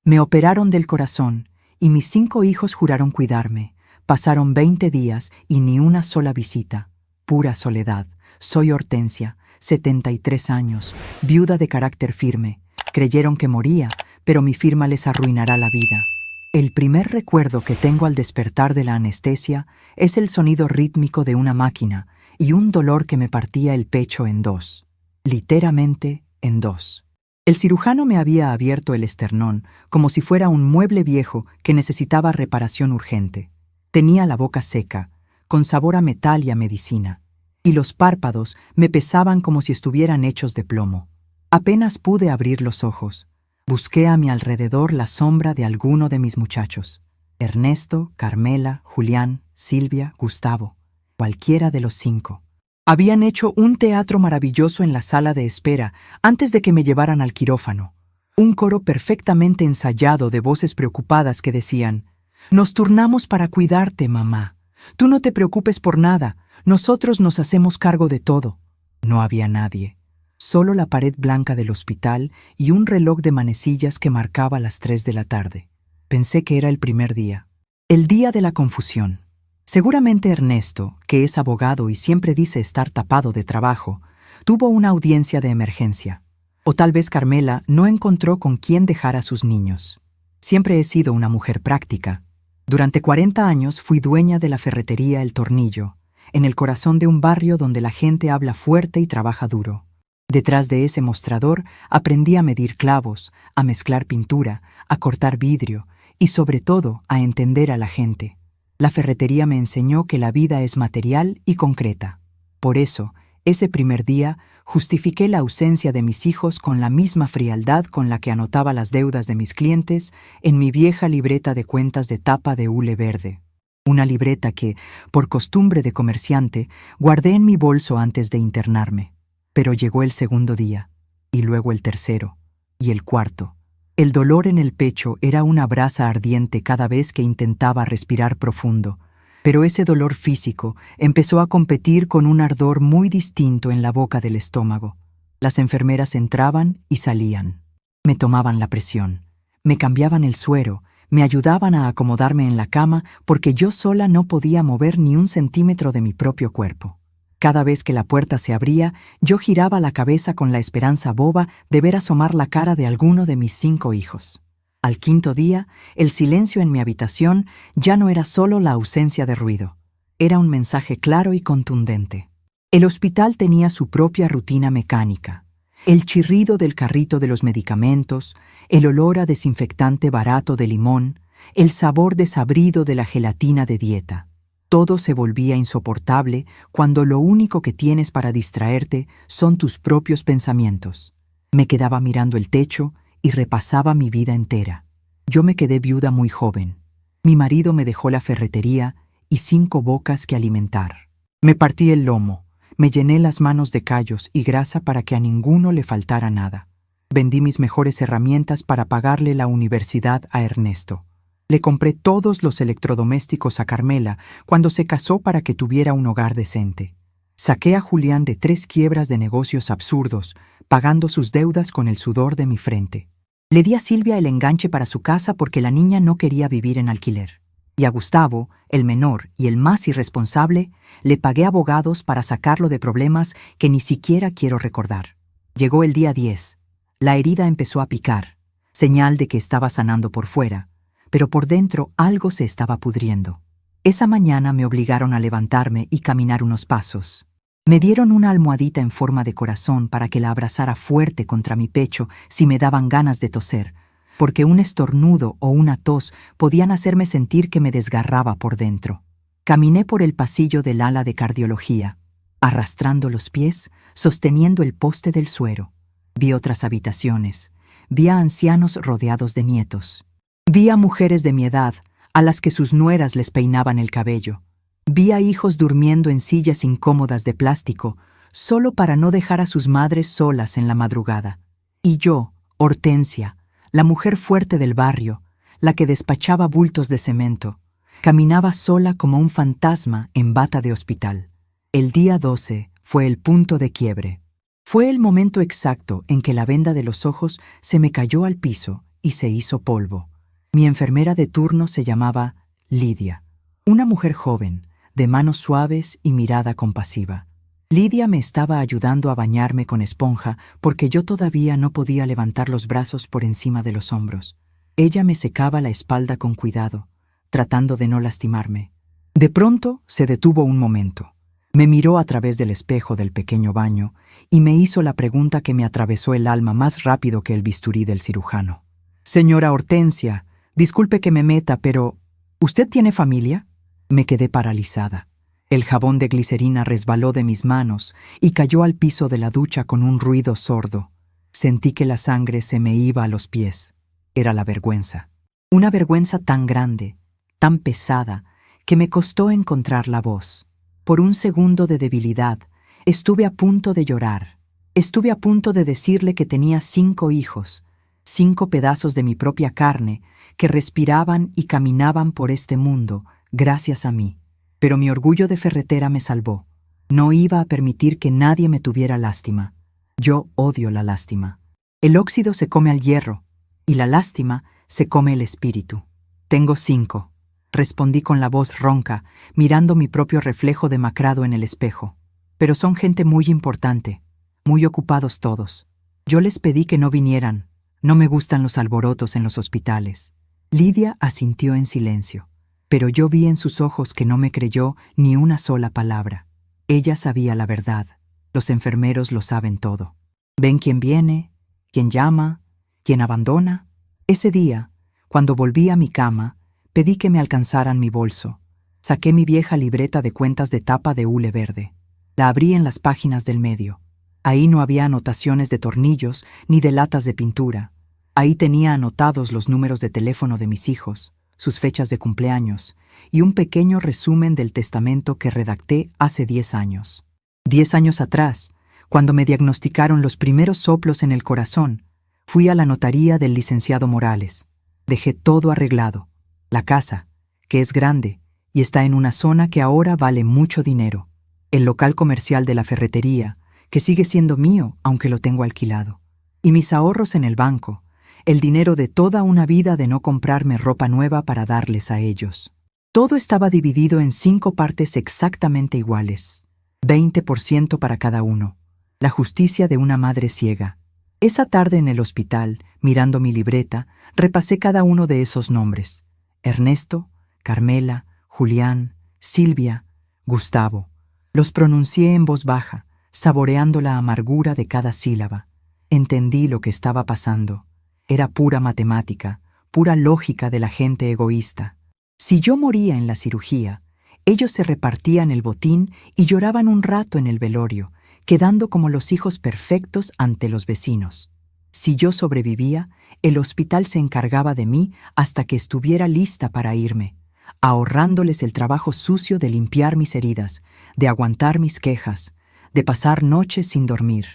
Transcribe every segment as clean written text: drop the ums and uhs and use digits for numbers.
Me operaron del corazón y mis 5 hijos juraron cuidarme. Pasaron 20 días y ni una sola visita. Pura soledad. Soy Hortensia, 73 años, viuda de carácter firme. Creyeron que moría, pero mi firma les arruinará la vida. El primer recuerdo que tengo al despertar de la anestesia es el sonido rítmico de una máquina y un dolor que me partía el pecho en 2. Literalmente en 2. El cirujano me había abierto el esternón como si fuera un mueble viejo que necesitaba reparación urgente. Tenía la boca seca, con sabor a metal y a medicina, y los párpados me pesaban como si estuvieran hechos de plomo. Apenas pude abrir los ojos. Busqué a mi alrededor la sombra de alguno de mis muchachos. Ernesto, Carmela, Julián, Silvia, Gustavo. Cualquiera de los 5. Habían hecho un teatro maravilloso en la sala de espera antes de que me llevaran al quirófano. Un coro perfectamente ensayado de voces preocupadas que decían: «Nos turnamos para cuidarte, mamá. Tú no te preocupes por nada. Nosotros nos hacemos cargo de todo». No había nadie. Solo la pared blanca del hospital y un reloj de manecillas que marcaba las 3 de la tarde. Pensé que era el primer día. El día de la confusión. Seguramente Ernesto, que es abogado y siempre dice estar tapado de trabajo, tuvo una audiencia de emergencia. O tal vez Carmela no encontró con quién dejar a sus niños. Siempre he sido una mujer práctica. Durante 40 años fui dueña de la ferretería El Tornillo, en el corazón de un barrio donde la gente habla fuerte y trabaja duro. Detrás de ese mostrador aprendí a medir clavos, a mezclar pintura, a cortar vidrio y sobre todo a entender a la gente. La ferretería me enseñó que la vida es material y concreta. Por eso, ese primer día, justifiqué la ausencia de mis hijos con la misma frialdad con la que anotaba las deudas de mis clientes en mi vieja libreta de cuentas de tapa de hule verde. Una libreta que, por costumbre de comerciante, guardé en mi bolso antes de internarme. Pero llegó el segundo día, y luego el tercero, y el cuarto. El dolor en el pecho era una brasa ardiente cada vez que intentaba respirar profundo, pero ese dolor físico empezó a competir con un ardor muy distinto en la boca del estómago. Las enfermeras entraban y salían. Me tomaban la presión, me cambiaban el suero, me ayudaban a acomodarme en la cama porque yo sola no podía mover ni un centímetro de mi propio cuerpo. Cada vez que la puerta se abría, yo giraba la cabeza con la esperanza boba de ver asomar la cara de alguno de mis 5 hijos. Al quinto día, el silencio en mi habitación ya no era solo la ausencia de ruido. Era un mensaje claro y contundente. El hospital tenía su propia rutina mecánica. El chirrido del carrito de los medicamentos, el olor a desinfectante barato de limón, el sabor desabrido de la gelatina de dieta. Todo se volvía insoportable cuando lo único que tienes para distraerte son tus propios pensamientos. Me quedaba mirando el techo y repasaba mi vida entera. Yo me quedé viuda muy joven. Mi marido me dejó la ferretería y 5 bocas que alimentar. Me partí el lomo, me llené las manos de callos y grasa para que a ninguno le faltara nada. Vendí mis mejores herramientas para pagarle la universidad a Ernesto. Le compré todos los electrodomésticos a Carmela cuando se casó para que tuviera un hogar decente. Saqué a Julián de 3 quiebras de negocios absurdos, pagando sus deudas con el sudor de mi frente. Le di a Silvia el enganche para su casa porque la niña no quería vivir en alquiler. Y a Gustavo, el menor y el más irresponsable, le pagué abogados para sacarlo de problemas que ni siquiera quiero recordar. Llegó el día 10. La herida empezó a picar, señal de que estaba sanando por fuera, pero por dentro algo se estaba pudriendo. Esa mañana me obligaron a levantarme y caminar unos pasos. Me dieron una almohadita en forma de corazón para que la abrazara fuerte contra mi pecho si me daban ganas de toser, porque un estornudo o una tos podían hacerme sentir que me desgarraba por dentro. Caminé por el pasillo del ala de cardiología, arrastrando los pies, sosteniendo el poste del suero. Vi otras habitaciones, vi a ancianos rodeados de nietos. Vi a mujeres de mi edad, a las que sus nueras les peinaban el cabello. Vi a hijos durmiendo en sillas incómodas de plástico, solo para no dejar a sus madres solas en la madrugada. Y yo, Hortensia, la mujer fuerte del barrio, la que despachaba bultos de cemento, caminaba sola como un fantasma en bata de hospital. El día 12 fue el punto de quiebre. Fue el momento exacto en que la venda de los ojos se me cayó al piso y se hizo polvo. Mi enfermera de turno se llamaba Lidia, una mujer joven, de manos suaves y mirada compasiva. Lidia me estaba ayudando a bañarme con esponja porque yo todavía no podía levantar los brazos por encima de los hombros. Ella me secaba la espalda con cuidado, tratando de no lastimarme. De pronto se detuvo un momento. Me miró a través del espejo del pequeño baño y me hizo la pregunta que me atravesó el alma más rápido que el bisturí del cirujano. «Señora Hortensia, disculpe que me meta, pero ¿usted tiene familia?» Me quedé paralizada. El jabón de glicerina resbaló de mis manos y cayó al piso de la ducha con un ruido sordo. Sentí que la sangre se me iba a los pies. Era la vergüenza. Una vergüenza tan grande, tan pesada, que me costó encontrar la voz. Por un segundo de debilidad, estuve a punto de llorar. Estuve a punto de decirle que tenía 5 hijos, 5 pedazos de mi propia carne que respiraban y caminaban por este mundo gracias a mí. Pero mi orgullo de ferretera me salvó. No iba a permitir que nadie me tuviera lástima. Yo odio la lástima. El óxido se come al hierro, y la lástima se come el espíritu. «Tengo 5», respondí con la voz ronca, mirando mi propio reflejo demacrado en el espejo. «Pero son gente muy importante, muy ocupados todos. Yo les pedí que no vinieran. No me gustan los alborotos en los hospitales». Lidia asintió en silencio, pero yo vi en sus ojos que no me creyó ni una sola palabra. Ella sabía la verdad. Los enfermeros lo saben todo. Ven quién viene, quién llama, quién abandona. Ese día, cuando volví a mi cama, pedí que me alcanzaran mi bolso. Saqué mi vieja libreta de cuentas de tapa de hule verde. La abrí en las páginas del medio. Ahí no había anotaciones de tornillos ni de latas de pintura. Ahí tenía anotados los números de teléfono de mis hijos, sus fechas de cumpleaños y un pequeño resumen del testamento que redacté hace 10 años. 10 años atrás, cuando me diagnosticaron los primeros soplos en el corazón, fui a la notaría del licenciado Morales. Dejé todo arreglado. La casa, que es grande y está en una zona que ahora vale mucho dinero. El local comercial de la ferretería, que sigue siendo mío aunque lo tengo alquilado. Y mis ahorros en el banco, el dinero de toda una vida de no comprarme ropa nueva para darles a ellos. Todo estaba dividido en 5 partes exactamente iguales, 20% para cada uno. La justicia de una madre ciega. Esa tarde en el hospital, mirando mi libreta, repasé cada uno de esos nombres. Ernesto, Carmela, Julián, Silvia, Gustavo. Los pronuncié en voz baja, saboreando la amargura de cada sílaba. Entendí lo que estaba pasando. Era pura matemática, pura lógica de la gente egoísta. Si yo moría en la cirugía, ellos se repartían el botín y lloraban un rato en el velorio, quedando como los hijos perfectos ante los vecinos. Si yo sobrevivía, el hospital se encargaba de mí hasta que estuviera lista para irme, ahorrándoles el trabajo sucio de limpiar mis heridas, de aguantar mis quejas, de pasar noches sin dormir.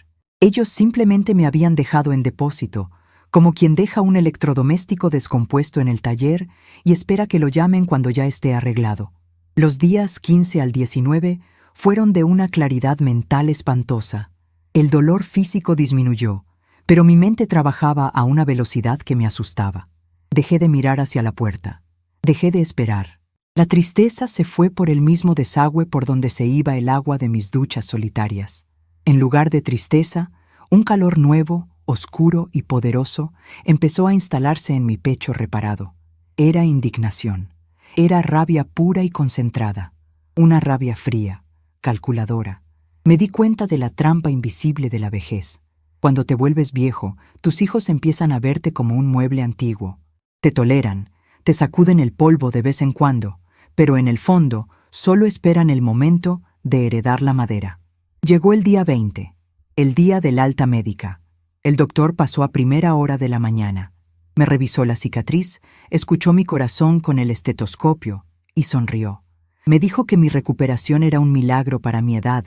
Ellos simplemente me habían dejado en depósito, como quien deja un electrodoméstico descompuesto en el taller y espera que lo llamen cuando ya esté arreglado. Los días 15 al 19 fueron de una claridad mental espantosa. El dolor físico disminuyó, pero mi mente trabajaba a una velocidad que me asustaba. Dejé de mirar hacia la puerta. Dejé de esperar. La tristeza se fue por el mismo desagüe por donde se iba el agua de mis duchas solitarias. En lugar de tristeza, un calor nuevo, oscuro y poderoso, empezó a instalarse en mi pecho reparado. Era indignación. Era rabia pura y concentrada. Una rabia fría, calculadora. Me di cuenta de la trampa invisible de la vejez. Cuando te vuelves viejo, tus hijos empiezan a verte como un mueble antiguo. Te toleran, te sacuden el polvo de vez en cuando, pero en el fondo solo esperan el momento de heredar la madera. Llegó el día 20, el día del alta médica. El doctor pasó a primera hora de la mañana. Me revisó la cicatriz, escuchó mi corazón con el estetoscopio y sonrió. Me dijo que mi recuperación era un milagro para mi edad,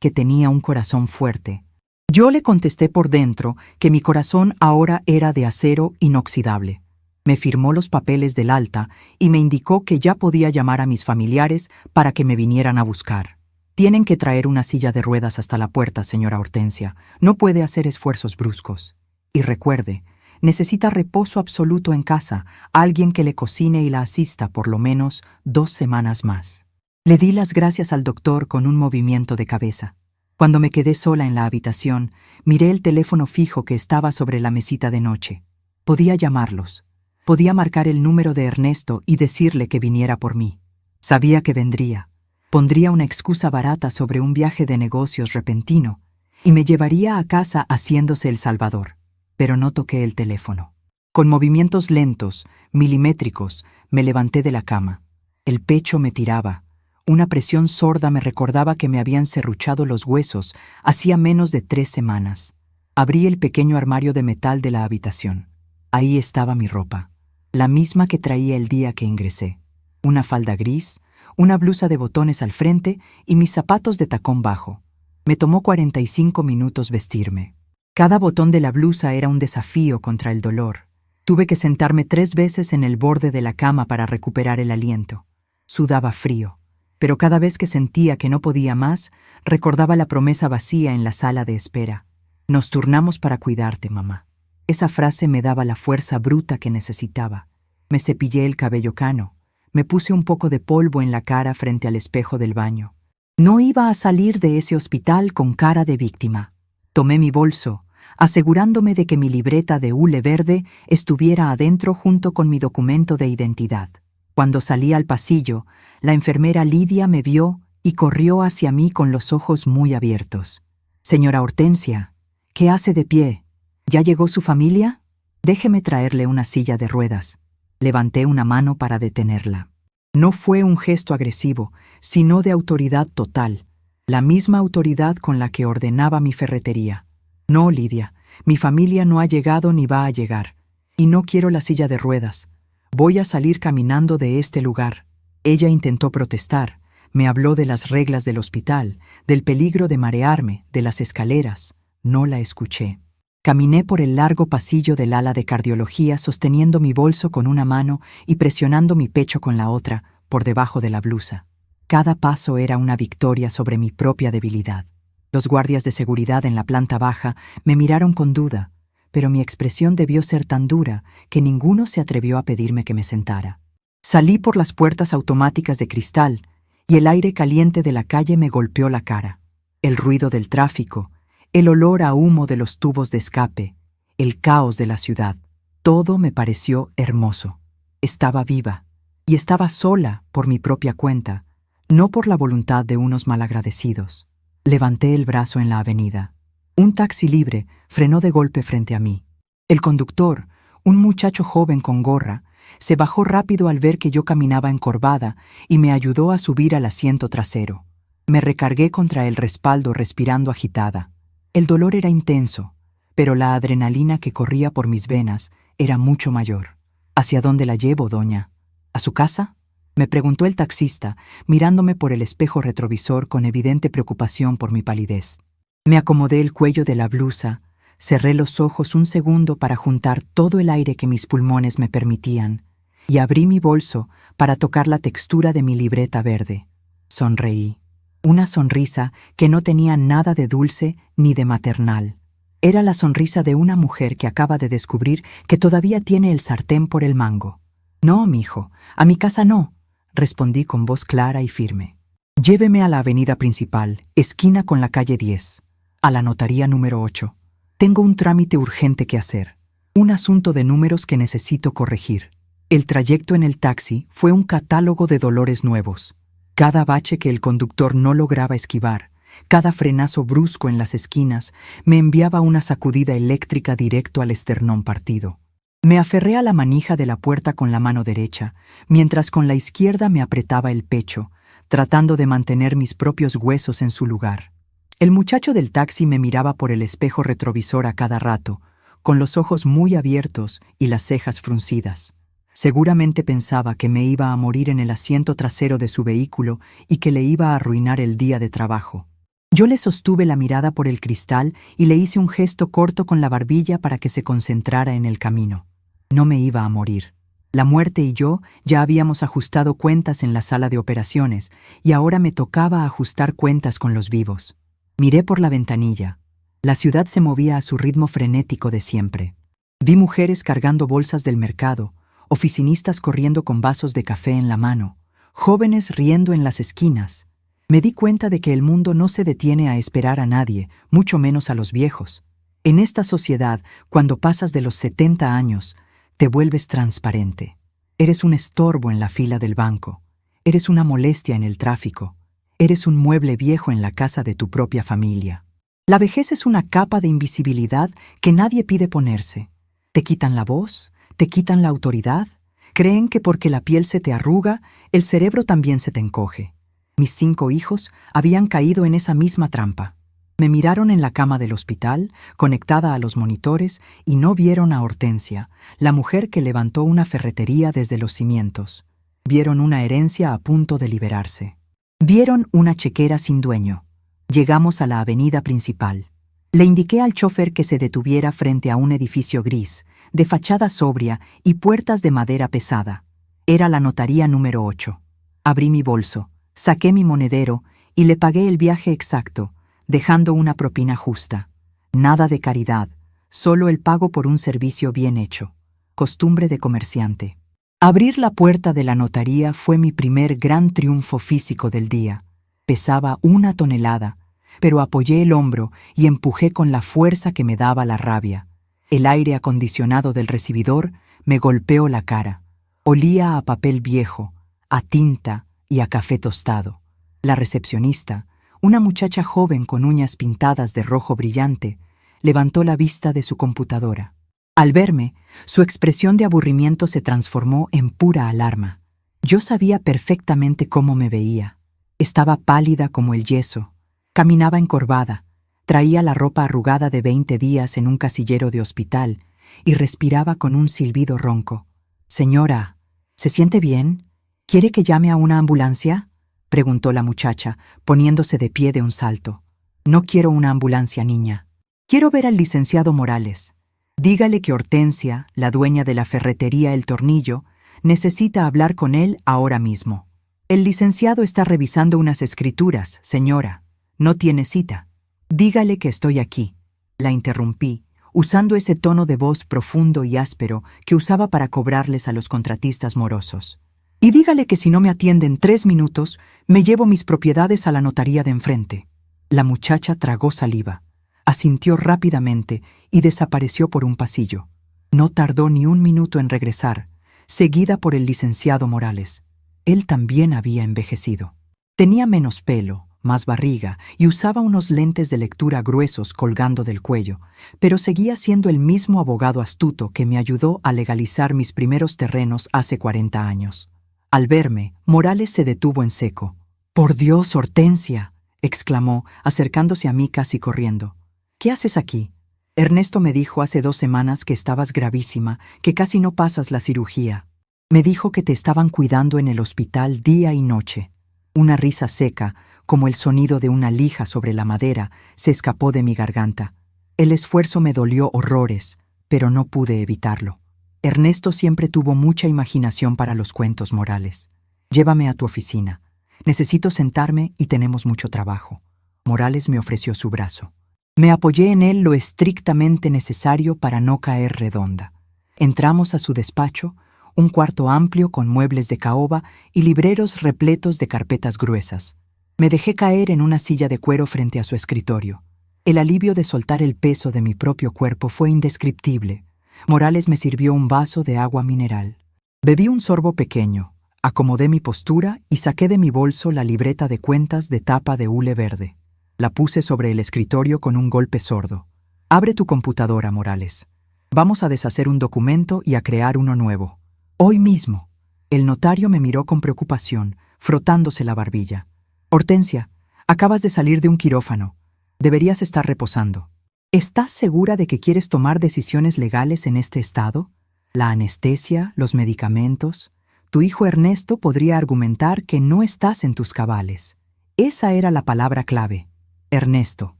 que tenía un corazón fuerte. Yo le contesté por dentro que mi corazón ahora era de acero inoxidable. Me firmó los papeles del alta y me indicó que ya podía llamar a mis familiares para que me vinieran a buscar. Tienen que traer una silla de ruedas hasta la puerta, señora Hortensia. No puede hacer esfuerzos bruscos. Y recuerde, Necesita reposo absoluto en casa, alguien que le cocine y la asista por lo menos 2 semanas más. Le di las gracias al doctor con un movimiento de cabeza. Cuando me quedé sola en la habitación, miré el teléfono fijo que estaba sobre la mesita de noche. Podía llamarlos. Podía marcar el número de Ernesto y decirle que viniera por mí. Sabía que vendría. Pondría una excusa barata sobre un viaje de negocios repentino y me llevaría a casa haciéndose el salvador. Pero no toqué el teléfono. Con movimientos lentos, milimétricos, me levanté de la cama. El pecho me tiraba. Una presión sorda me recordaba que me habían serruchado los huesos hacía menos de 3 semanas. Abrí el pequeño armario de metal de la habitación. Ahí estaba mi ropa, la misma que traía el día que ingresé. Una falda gris, una blusa de botones al frente y mis zapatos de tacón bajo. Me tomó 45 minutos vestirme. Cada botón de la blusa era un desafío contra el dolor. Tuve que sentarme 3 veces en el borde de la cama para recuperar el aliento. Sudaba frío. Pero cada vez que sentía que no podía más, recordaba la promesa vacía en la sala de espera. Nos turnamos para cuidarte, mamá. Esa frase me daba la fuerza bruta que necesitaba. Me cepillé el cabello cano. Me puse un poco de polvo en la cara frente al espejo del baño. No iba a salir de ese hospital con cara de víctima. Tomé mi bolso, asegurándome de que mi libreta de hule verde estuviera adentro junto con mi documento de identidad. Cuando salí al pasillo, la enfermera Lidia me vio y corrió hacia mí con los ojos muy abiertos. «Señora Hortensia, ¿qué hace de pie? ¿Ya llegó su familia? Déjeme traerle una silla de ruedas». Levanté una mano para detenerla. No fue un gesto agresivo, sino de autoridad total, la misma autoridad con la que ordenaba mi ferretería. «No, Lidia, mi familia no ha llegado ni va a llegar, y no quiero la silla de ruedas. Voy a salir caminando de este lugar». Ella intentó protestar, me habló de las reglas del hospital, del peligro de marearme, de las escaleras. No la escuché. Caminé por el largo pasillo del ala de cardiología sosteniendo mi bolso con una mano y presionando mi pecho con la otra, por debajo de la blusa. Cada paso era una victoria sobre mi propia debilidad. Los guardias de seguridad en la planta baja me miraron con duda, pero mi expresión debió ser tan dura que ninguno se atrevió a pedirme que me sentara. Salí por las puertas automáticas de cristal y el aire caliente de la calle me golpeó la cara. El ruido del tráfico, el olor a humo de los tubos de escape, el caos de la ciudad, todo me pareció hermoso. Estaba viva y estaba sola por mi propia cuenta, no por la voluntad de unos malagradecidos. Levanté el brazo en la avenida. Un taxi libre frenó de golpe frente a mí. El conductor, un muchacho joven con gorra, se bajó rápido al ver que yo caminaba encorvada y me ayudó a subir al asiento trasero. Me recargué contra el respaldo respirando agitada. El dolor era intenso, pero la adrenalina que corría por mis venas era mucho mayor. «¿Hacia dónde la llevo, doña? ¿A su casa?», me preguntó el taxista, mirándome por el espejo retrovisor con evidente preocupación por mi palidez. Me acomodé el cuello de la blusa, cerré los ojos un segundo para juntar todo el aire que mis pulmones me permitían y abrí mi bolso para tocar la textura de mi libreta verde. Sonreí. Una sonrisa que no tenía nada de dulce ni de maternal. Era la sonrisa de una mujer que acaba de descubrir que todavía tiene el sartén por el mango. «No, mijo, a mi casa no», respondí con voz clara y firme. «Lléveme a la avenida principal, esquina con la calle 10, a la notaría número 8. Tengo un trámite urgente que hacer, un asunto de números que necesito corregir». El trayecto en el taxi fue un catálogo de dolores nuevos. Cada bache que el conductor no lograba esquivar, cada frenazo brusco en las esquinas, me enviaba una sacudida eléctrica directo al esternón partido. Me aferré a la manija de la puerta con la mano derecha, mientras con la izquierda me apretaba el pecho, tratando de mantener mis propios huesos en su lugar. El muchacho del taxi me miraba por el espejo retrovisor a cada rato, con los ojos muy abiertos y las cejas fruncidas. Seguramente pensaba que me iba a morir en el asiento trasero de su vehículo y que le iba a arruinar el día de trabajo. Yo le sostuve la mirada por el cristal y le hice un gesto corto con la barbilla para que se concentrara en el camino. No me iba a morir. La muerte y yo ya habíamos ajustado cuentas en la sala de operaciones y ahora me tocaba ajustar cuentas con los vivos. Miré por la ventanilla. La ciudad se movía a su ritmo frenético de siempre. Vi mujeres cargando bolsas del mercado, oficinistas corriendo con vasos de café en la mano, jóvenes riendo en las esquinas. Me di cuenta de que el mundo no se detiene a esperar a nadie, mucho menos a los viejos. En esta sociedad, cuando pasas de los 70 años, te vuelves transparente. Eres un estorbo en la fila del banco. Eres una molestia en el tráfico. Eres un mueble viejo en la casa de tu propia familia. La vejez es una capa de invisibilidad que nadie pide ponerse. Te quitan la voz, te quitan la autoridad. Creen que porque la piel se te arruga, el cerebro también se te encoge. Mis 5 hijos habían caído en esa misma trampa. Me miraron en la cama del hospital, conectada a los monitores, y no vieron a Hortensia, la mujer que levantó una ferretería desde los cimientos. Vieron una herencia a punto de liberarse. Vieron una chequera sin dueño. Llegamos a la avenida principal. Le indiqué al chofer que se detuviera frente a un edificio gris, de fachada sobria y puertas de madera pesada. Era la notaría número 8. Abrí mi bolso, saqué mi monedero y le pagué el viaje exacto, dejando una propina justa. Nada de caridad, solo el pago por un servicio bien hecho. Costumbre de comerciante. Abrir la puerta de la notaría fue mi primer gran triunfo físico del día. Pesaba 1 tonelada, pero apoyé el hombro y empujé con la fuerza que me daba la rabia. El aire acondicionado del recibidor me golpeó la cara. Olía a papel viejo, a tinta y a café tostado. La recepcionista, una muchacha joven con uñas pintadas de rojo brillante, levantó la vista de su computadora. Al verme, su expresión de aburrimiento se transformó en pura alarma. Yo sabía perfectamente cómo me veía. Estaba pálida como el yeso. Caminaba encorvada. Traía la ropa arrugada de 20 días en un casillero de hospital y respiraba con un silbido ronco. «Señora, ¿se siente bien? ¿Quiere que llame a una ambulancia?», preguntó la muchacha, poniéndose de pie de un salto. «No quiero una ambulancia, niña. Quiero ver al licenciado Morales. Dígale que Hortensia, la dueña de la ferretería El Tornillo, necesita hablar con él ahora mismo. El licenciado está revisando unas escrituras, señora. No tiene cita. Dígale que estoy aquí». La interrumpí, usando ese tono de voz profundo y áspero que usaba para cobrarles a los contratistas morosos. «Y dígale que si no me atiende en 3 minutos, me llevo mis propiedades a la notaría de enfrente». La muchacha tragó saliva, asintió rápidamente y desapareció por un pasillo. No tardó ni 1 minuto en regresar, seguida por el licenciado Morales. Él también había envejecido. Tenía menos pelo, más barriga y usaba unos lentes de lectura gruesos colgando del cuello, pero seguía siendo el mismo abogado astuto que me ayudó a legalizar mis primeros terrenos hace 40 años. Al verme, Morales se detuvo en seco. «¡Por Dios, Hortensia!», exclamó, acercándose a mí casi corriendo. «¿Qué haces aquí? Ernesto me dijo hace 2 semanas que estabas gravísima, que casi no pasas la cirugía. Me dijo que te estaban cuidando en el hospital día y noche». Una risa seca, como el sonido de una lija sobre la madera, se escapó de mi garganta. El esfuerzo me dolió horrores, pero no pude evitarlo. Ernesto siempre tuvo mucha imaginación para los cuentos, Morales. «Llévame a tu oficina. Necesito sentarme y tenemos mucho trabajo». Morales me ofreció su brazo. Me apoyé en él lo estrictamente necesario para no caer redonda. Entramos a su despacho, un cuarto amplio con muebles de caoba y libreros repletos de carpetas gruesas. Me dejé caer en una silla de cuero frente a su escritorio. El alivio de soltar el peso de mi propio cuerpo fue indescriptible. Morales me sirvió un vaso de agua mineral. Bebí un sorbo pequeño, acomodé mi postura y saqué de mi bolso la libreta de cuentas de tapa de hule verde. La puse sobre el escritorio con un golpe sordo. «Abre tu computadora, Morales. Vamos a deshacer un documento y a crear uno nuevo. Hoy mismo». El notario me miró con preocupación, frotándose la barbilla. «Hortensia, acabas de salir de un quirófano. Deberías estar reposando. ¿Estás segura de que quieres tomar decisiones legales en este estado? La anestesia, los medicamentos. Tu hijo Ernesto podría argumentar que no estás en tus cabales». Esa era la palabra clave. Ernesto,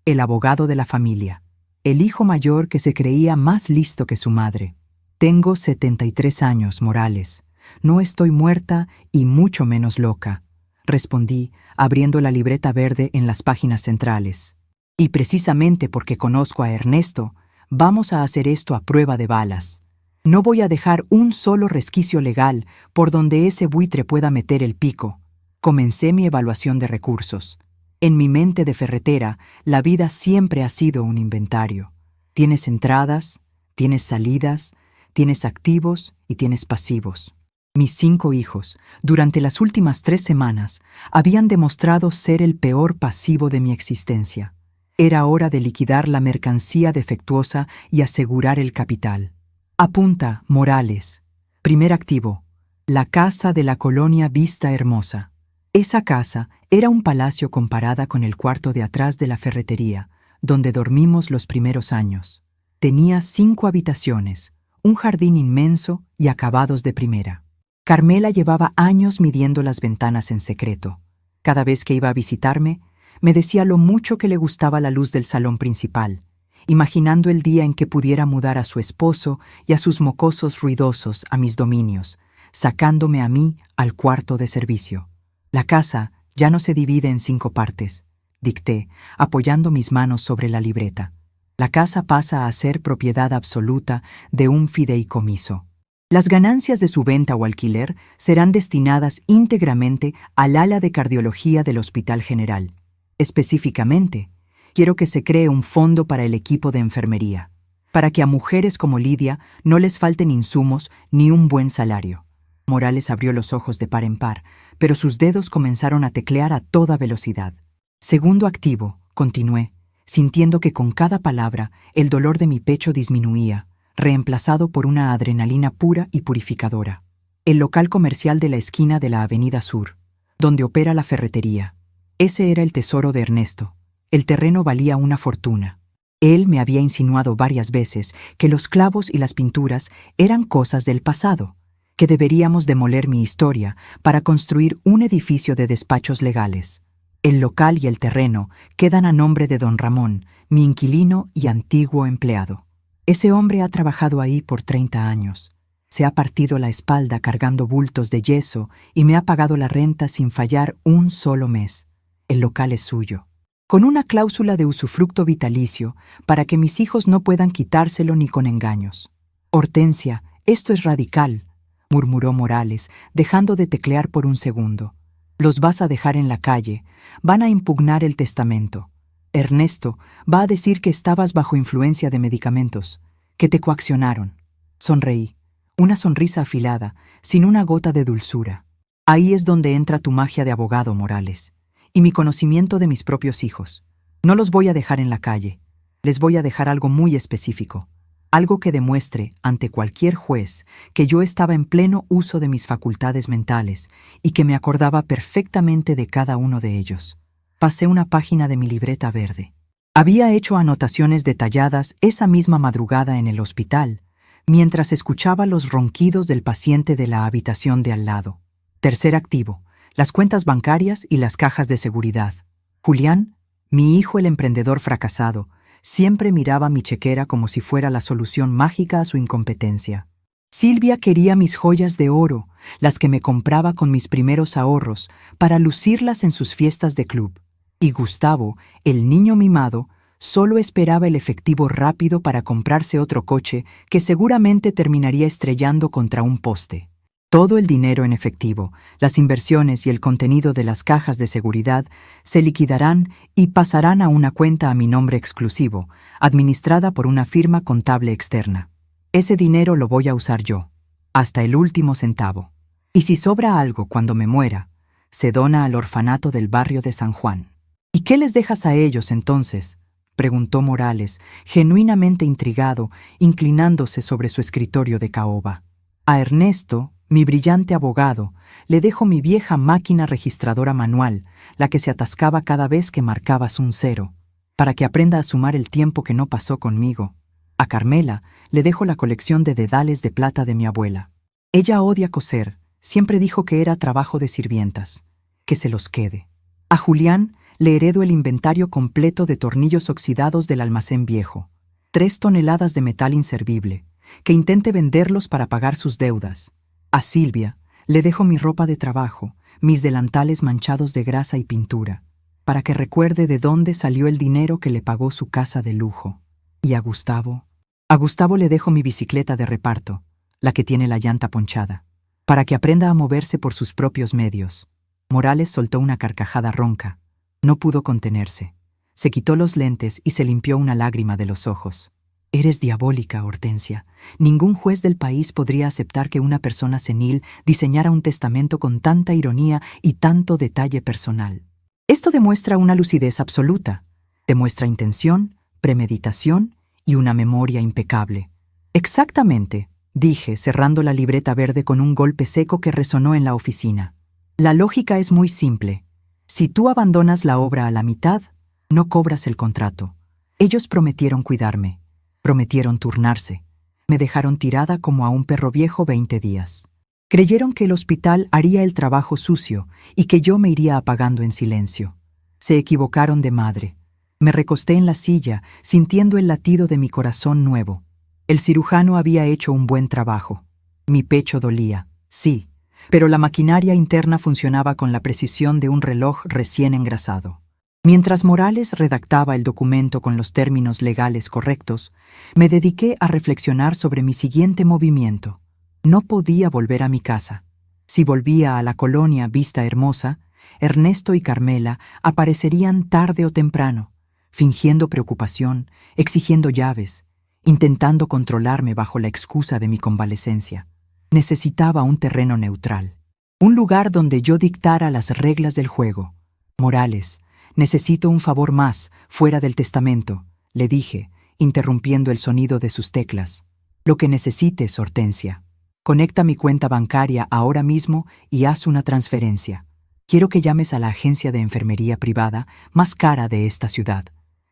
el abogado de la familia, el hijo mayor que se creía más listo que su madre. «Tengo 73 años, Morales. No estoy muerta y mucho menos loca», respondí, abriendo la libreta verde en las páginas centrales. «Y precisamente porque conozco a Ernesto, Vamos a hacer esto a prueba de balas. No voy a dejar un solo resquicio legal por donde ese buitre pueda meter el pico. Comencé mi evaluación de recursos. En mi mente de ferretera, la vida siempre ha sido un inventario. Tienes entradas, tienes salidas, tienes activos y tienes pasivos. Mis 5 hijos, durante las últimas 3 semanas, habían demostrado ser el peor pasivo de mi existencia. Era hora de liquidar la mercancía defectuosa y asegurar el capital. Apunta, Morales. Primer activo. La casa de la colonia Vista Hermosa. Esa casa era un palacio comparada con el cuarto de atrás de la ferretería, donde dormimos los primeros años. Tenía 5 habitaciones, un jardín inmenso y acabados de primera. Carmela llevaba años midiendo las ventanas en secreto. Cada vez que iba a visitarme, me decía lo mucho que le gustaba la luz del salón principal, imaginando el día en que pudiera mudar a su esposo y a sus mocosos ruidosos a mis dominios, sacándome a mí al cuarto de servicio. La casa ya no se divide en 5 partes, dicté, apoyando mis manos sobre la libreta. La casa pasa a ser propiedad absoluta de un fideicomiso. Las ganancias de su venta o alquiler serán destinadas íntegramente al ala de cardiología del Hospital General. Específicamente, quiero que se cree un fondo para el equipo de enfermería, para que a mujeres como Lidia no les falten insumos ni un buen salario. Morales abrió los ojos de par en par, pero sus dedos comenzaron a teclear a toda velocidad. Segundo activo, continué, sintiendo que con cada palabra el dolor de mi pecho disminuía, reemplazado por una adrenalina pura y purificadora. El local comercial de la esquina de la Avenida Sur, donde opera la ferretería. Ese era el tesoro de Ernesto. El terreno valía una fortuna. Él me había insinuado varias veces que los clavos y las pinturas eran cosas del pasado, que deberíamos demoler mi historia para construir un edificio de despachos legales. El local y el terreno quedan a nombre de don Ramón, mi inquilino y antiguo empleado. Ese hombre ha trabajado ahí por 30 años. Se ha partido la espalda cargando bultos de yeso y me ha pagado la renta sin fallar un solo mes. El local es suyo, con una cláusula de usufructo vitalicio para que mis hijos no puedan quitárselo ni con engaños. Hortensia, esto es radical, murmuró Morales, dejando de teclear por un segundo. Los vas a dejar en la calle, van a impugnar el testamento. Ernesto va a decir que estabas bajo influencia de medicamentos, que te coaccionaron. Sonreí, una sonrisa afilada, sin una gota de dulzura. Ahí es donde entra tu magia de abogado, Morales, y mi conocimiento de mis propios hijos. No los voy a dejar en la calle, les voy a dejar algo muy específico, algo que demuestre ante cualquier juez que yo estaba en pleno uso de mis facultades mentales y que me acordaba perfectamente de cada uno de ellos. Pasé una página de mi libreta verde. Había hecho anotaciones detalladas esa misma madrugada en el hospital, mientras escuchaba los ronquidos del paciente de la habitación de al lado. Tercer activo, las cuentas bancarias y las cajas de seguridad. Julián, mi hijo el emprendedor fracasado, siempre miraba mi chequera como si fuera la solución mágica a su incompetencia. Silvia quería mis joyas de oro, las que me compraba con mis primeros ahorros, para lucirlas en sus fiestas de club. Y Gustavo, el niño mimado, solo esperaba el efectivo rápido para comprarse otro coche que seguramente terminaría estrellando contra un poste. Todo el dinero en efectivo, las inversiones y el contenido de las cajas de seguridad se liquidarán y pasarán a una cuenta a mi nombre exclusivo, administrada por una firma contable externa. Ese dinero lo voy a usar yo, hasta el último centavo. Y si sobra algo cuando me muera, se dona al orfanato del barrio de San Juan. ¿Y qué les dejas a ellos entonces?, preguntó Morales, genuinamente intrigado, inclinándose sobre su escritorio de caoba. A Ernesto, mi brillante abogado, le dejo mi vieja máquina registradora manual, la que se atascaba cada vez que marcabas un 0, para que aprenda a sumar el tiempo que no pasó conmigo. A Carmela le dejo la colección de dedales de plata de mi abuela. Ella odia coser, siempre dijo que era trabajo de sirvientas. Que se los quede. A Julián le heredo el inventario completo de tornillos oxidados del almacén viejo, 3 toneladas de metal inservible, que intente venderlos para pagar sus deudas. A Silvia le dejo mi ropa de trabajo, mis delantales manchados de grasa y pintura, para que recuerde de dónde salió el dinero que le pagó su casa de lujo. Y a Gustavo, A Gustavo le dejo mi bicicleta de reparto, la que tiene la llanta ponchada, para que aprenda a moverse por sus propios medios. Morales soltó una carcajada ronca. No pudo contenerse. Se quitó los lentes y se limpió una lágrima de los ojos. Eres diabólica, Hortensia. Ningún juez del país podría aceptar que una persona senil diseñara un testamento con tanta ironía y tanto detalle personal. Esto demuestra una lucidez absoluta. Demuestra intención, premeditación y una memoria impecable. Exactamente, dije, cerrando la libreta verde con un golpe seco que resonó en la oficina. La lógica es muy simple. Si tú abandonas la obra a la mitad, no cobras el contrato. Ellos prometieron cuidarme. Prometieron turnarse. Me dejaron tirada como a un perro viejo 20 días. Creyeron que el hospital haría el trabajo sucio y que yo me iría apagando en silencio. Se equivocaron de madre. Me recosté en la silla, sintiendo el latido de mi corazón nuevo. El cirujano había hecho un buen trabajo. Mi pecho dolía, sí, pero la maquinaria interna funcionaba con la precisión de un reloj recién engrasado. Mientras Morales redactaba el documento con los términos legales correctos, me dediqué a reflexionar sobre mi siguiente movimiento. No podía volver a mi casa. Si volvía a la colonia Vista Hermosa, Ernesto y Carmela aparecerían tarde o temprano, fingiendo preocupación, exigiendo llaves, intentando controlarme bajo la excusa de mi convalecencia. Necesitaba un terreno neutral, un lugar donde yo dictara las reglas del juego. Morales, necesito un favor más, fuera del testamento, le dije, interrumpiendo el sonido de sus teclas. Lo que necesites, Hortensia. Conecta mi cuenta bancaria ahora mismo y haz una transferencia. Quiero que llames a la agencia de enfermería privada más cara de esta ciudad,